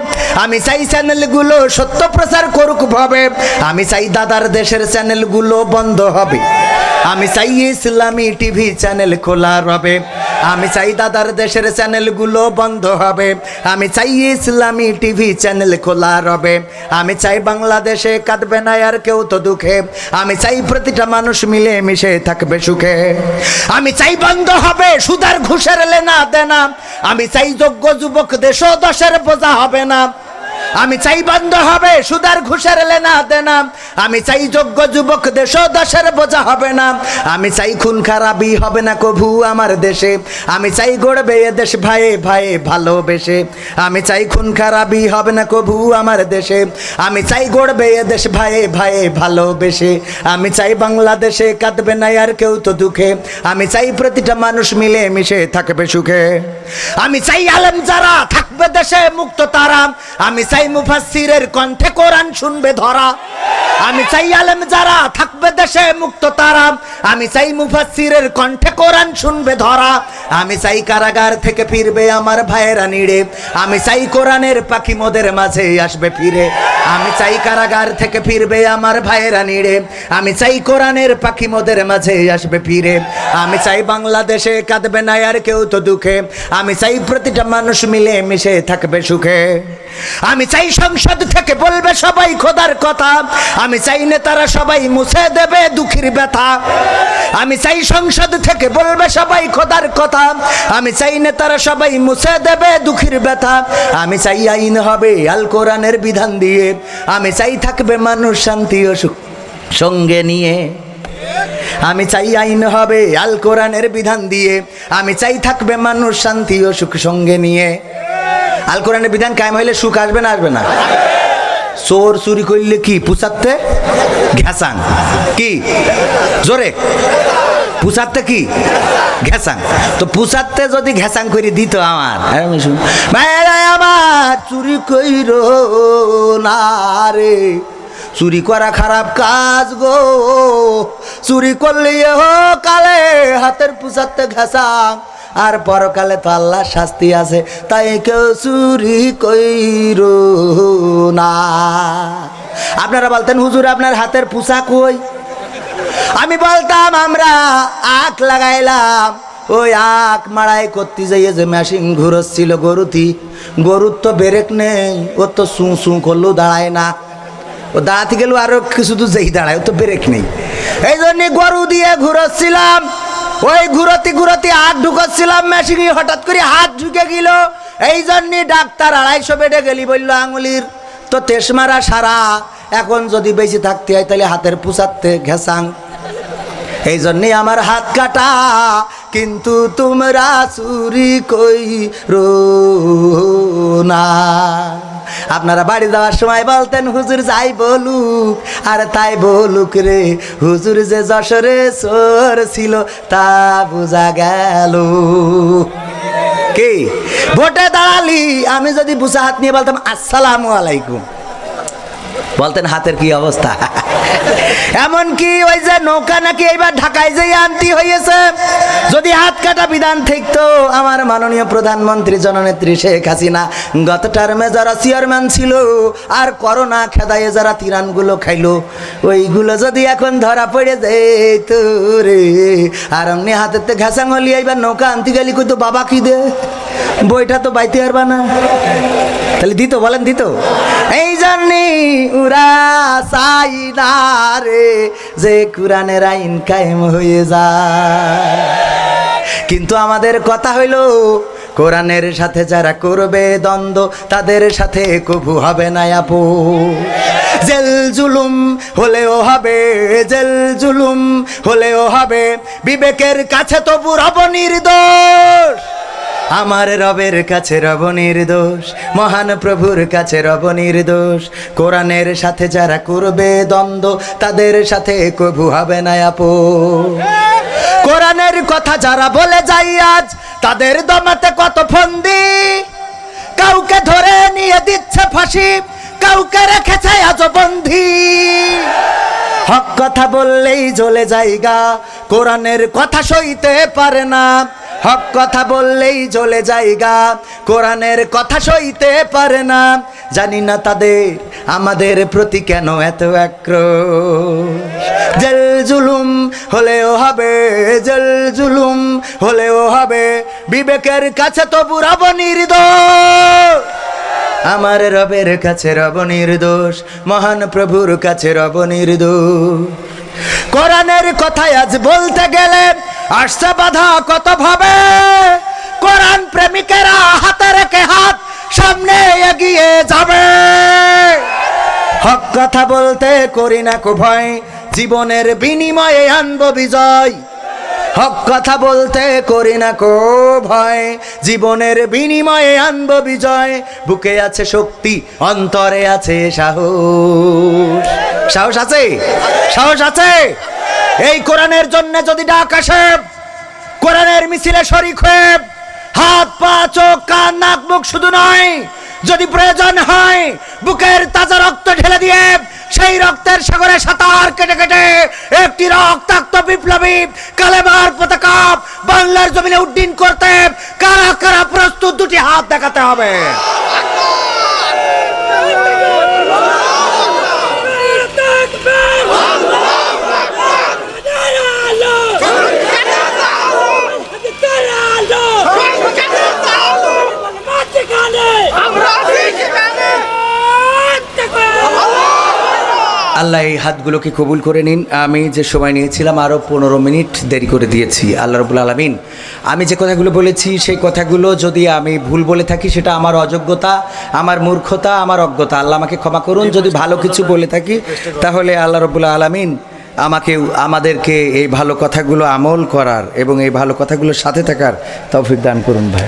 আমি চাই চ্যানেলগুলো সত্য প্রচার করুক ভবে, আমি চাই দাদার দেশের চ্যানেলগুলো বন্ধ হবে, আমি চাই ইসলামী টিভি চ্যানেল খোলা রবে, আমি চাই দাদার দেশের চ্যানেলগুলো বন্ধ হবে, আমি চাই ইসলামী টিভি চ্যানেল খোলা রবে, আমি চাই বাংলাদেশে কাঁদবে না আর কেউ তো দুঃখে, আমি চাই প্রতিটা মানুষ মিলে মিশে থাকবে সুখে, আমি চাই বন্ধ হবে সুদার ঘুষের লেনা দেনা, আমি চাই যোগ্য যুবক দেশ দশের বোঝা হবে না, আমি চাই বন্ধ হবে সুদার ঘুষের লেনা দেনা, আমি চাই যোগ্য যুবক দেশ দশের বোঝা হবে না, আমি চাই খুন খারাপি হবে না কভু আমার দেশে, আমি চাই গড়বে এ দেশ ভাইয়ে ভাইয়ে ভালোবেসে, আমি চাই খুন খারাপি হবে না কভু আমার দেশে, আমি চাই গড়বে এ দেশ ভাইয়ে ভাইয়ে ভালোবেসে, আমি চাই বাংলাদেশে কাঁদবে না আর কেউ তো দুঃখে, আমি চাই প্রতিটা মানুষ মিলে মিশে থাকবে সুখে, আমি চাই আলেম যারা থাকবে দেশে মুক্ত তারা, আমি চাই মুফাসসিরের কণ্ঠে কোরআন শুনবে ধরা, আমি চাই আলেম যারা থাকবে দেশে মুক্ত তারা, আমি চাই মুফাসসিরের কণ্ঠে কোরআন শুনবে ধরা, আমি চাই কারাগার থেকে ফিরবে আমার ভাইয়েরা নিড়ে, আমি চাই কোরআনের পাখি মোদের মাঝে আসবে ফিরে, আমি চাই কারাগার থেকে ফিরবে আমার ভাইয়েরা নিড়ে, আমি চাই কোরআনের পাখি মোদের মাঝে আসবে ফিরে, আমি চাই বাংলাদেশে কাঁদবে না আর কেউ তো দুঃখে, আমি চাই প্রতিটা মানুষ মিলে মিশে থাকবে সুখে, আমি চাই সংসদ থেকে বলবে সবাই খোদার কথা, আমি চাই নেতারা সবাই মুছে দেবে দুঃখের ব্যথা, আমি চাই সংসদ থেকে বলবে সবাই খোদার কথা, আমি চাই নেতারা সবাই মুছে দেবে দুঃখের ব্যথা, আমি চাই আইন হবে আল কোরআনের বিধান দিয়ে, আমি চাই থাকবে মানুষ শান্তি ও সুখ সঙ্গে নিয়ে, আমি চাই আইন হবে আল কোরআনের বিধান দিয়ে, আমি চাই থাকবে মানুষ শান্তি ও সুখ সঙ্গে নিয়ে, আল কোরআনের বিধান কায়েম হইলে সুখ আসবে না আসবে না? চোর চুরি করলে কি পুষাতে ঘেসাং, কি জোরে পুষাতে কি ঘেসাং। তো পুষাতে যদি ঘেসাং করে দিত আমার ভাইরা আমার, চুরি কইর না রে, চুরি করা খারাপ কাজ গো, চুরি করলে কালে হাতের পুষাতে ঘেসাং, আর পরকালে তো আল্লাহ শাস্তি আছে, তাই কেউ চুরি কইর না। আপনারা বলতেন হুজুর আপনার হাতের পোশাক কই? আমি বলতাম আমরা আখ লাগাইলাম, ওই আখ মাড়াই করতে যাইয়ে যে মেশিন ঘুরোচ্ছিল গরুতি, গরুর তো ব্রেক নেই, ও তো সু সু করলেও দাঁড়ায় না, ও দাঁড়াতে গেলেও আরো কিছু তো যেই দাঁড়ায়, ও তো ব্রেক নেই। এই জন্য গরু দিয়ে ঘুরোচ্ছিলাম, ওই ঘুরতি ঘুরতি হাত ঢুকাচ্ছিলাম মেশিনে, হঠাৎ করে হাত ঢুকে গেল। এই জন্য ডাক্তার 250 বেডে গেলি বললো আঙুলির তো তেস মারা সারা, এখন যদি বেশি থাকতে হয় তাহলে হাতের পুষাতে ঘেসাং। এই জন্যে আমার হাত কাটা, কিন্তু তোমরা চুরি কইরো না। আপনারা বাড়ি যাওয়ার সময় বলতেন হুজুর যাই বলুক আর তাই বলুক রে, হুজুর যে যশোরে চোর ছিল তা বোঝা গেল। কি ভোটে দাঁড়ালি আমি যদি বুসা হাত নিয়ে বলতাম আসসালামু আলাইকুম, বলতেন হাতের কি অবস্থা। এমনকি ওই যে নৌকা নাকি এইবার ঢাকায় যে আনতি হয়েছে, যদি হাত কাটা বিধান থাকতো আমার মাননীয় প্রধানমন্ত্রী জননেত্রী শেখ হাসিনা গত টার্মে যারা চেয়ারম্যান ছিল আর করোনা খেদায়ে যারা তিরানগুলো খাইলো, ওইগুলো যদি এখন ধরা পড়ে যেত রে, আর এমনি হাতেতে ঘাসাং হলি এইবার নৌকা আনতে গেলি কইতো বাবা কি দে, বইটা তো বাইতে পারবা না, তাহলে দিত বলেন দিত। এই জন্যে উরা চাই না রে যে কোরআনের আইন কায়েম হয়ে যায়, কিন্তু আমাদের কথা হইল কোরআনের সাথে যারা করবে দ্বন্দ্ব তাদের সাথে কবু হবে না আপু। জেল জুলুম হলেও হবে, জেল জুলুম হলেও হবে, বিবেকের কাছে তবু রব নির্দোষ, আমার রবের কাছে রব নির্দোষ, মহান প্রভুর কাছে রব নির্দোষ। কোরআনের সাথে যারা করবে দ্বন্দ্ব তাদের সাথে কবু হবে না আপু। কোরআনের কথা যারা বলে যায় আজ তাদের দমাতে কত ফন্দি, কাউকে ধরে নিয়ে দিচ্ছে ফাঁসি, কাউকে রেখেছে আজ বন্দী। হক কথা বললেই জ্বলে যায়গা, কোরআনের কথা সইতে পারে না, হক কথা বললেই জ্বলে যায়গা, কোরআনের কথা সইতে পারে না। জানি না তাদের আমাদের প্রতি কেন এত আক্রোশ। জেল জুলুম হলেও হবে, জেল জুলুম হলেও হবে, বিবেকের কাছে তবু রব নির্দোষ, আমার রবের কাছে রব নির্দোষ, মহান প্রভুর কাছে রব নির্দোষ। কোরআনের কথাই আজ বলতে গেলে আসছে বাধা কত ভাবে, কোরআন প্রেমিকেরা হাতে রেখে হাত সামনে এগিয়ে যাবে। হক কথা বলতে করি না কো ভয়, জীবনের বিনিময়ে আনবো বিজয়। হক কথা বলতে করি না কো ভয়, জীবনের বিনিময়ে আনবো বিজয়। বুকে আছে শক্তি, অন্তরে আছে সাহস। সাহস আছে, সাহস আছে। এই কোরআনের জন্য যদি ডাক আসে, কোরআনের মিছিলে শরীক হয়ে হাত পা চোখ কান নাক মুখ শুধু নয়, যদি প্রয়োজন হয় বুকের তাজা রক্ত ঢেলে দিয়ে সেই রক্তের সাগরে সাঁতার কেটে কেটে একটি রক্তাক্ত বিপ্লবী কালেমার পতাকা বাংলার জমিনে উড্ডীন করতে কারা কারা প্রস্তুত, দুটি হাত দেখাতে হবে। আল্লাহ এই হাতগুলোকে কবুল করে নিন। আমি যে সময় নিয়েছিলাম আরও 15 মিনিট দেরি করে দিয়েছি। আল্লাহ রাব্বুল আলামিন, আমি যে কথাগুলো বলেছি সেই কথাগুলো যদি আমি ভুল বলে থাকি সেটা আমার অযোগ্যতা, আমার মূর্খতা, আমার অজ্ঞতা। আল্লাহ আমাকে ক্ষমা করুন। যদি ভালো কিছু বলে থাকি তাহলে আল্লাহ রাব্বুল আলামিন আমাদেরকে এই ভালো কথাগুলো আমল করার এবং এই ভালো কথাগুলোর সাথে থাকার তৌফিক দান করুন ভাই।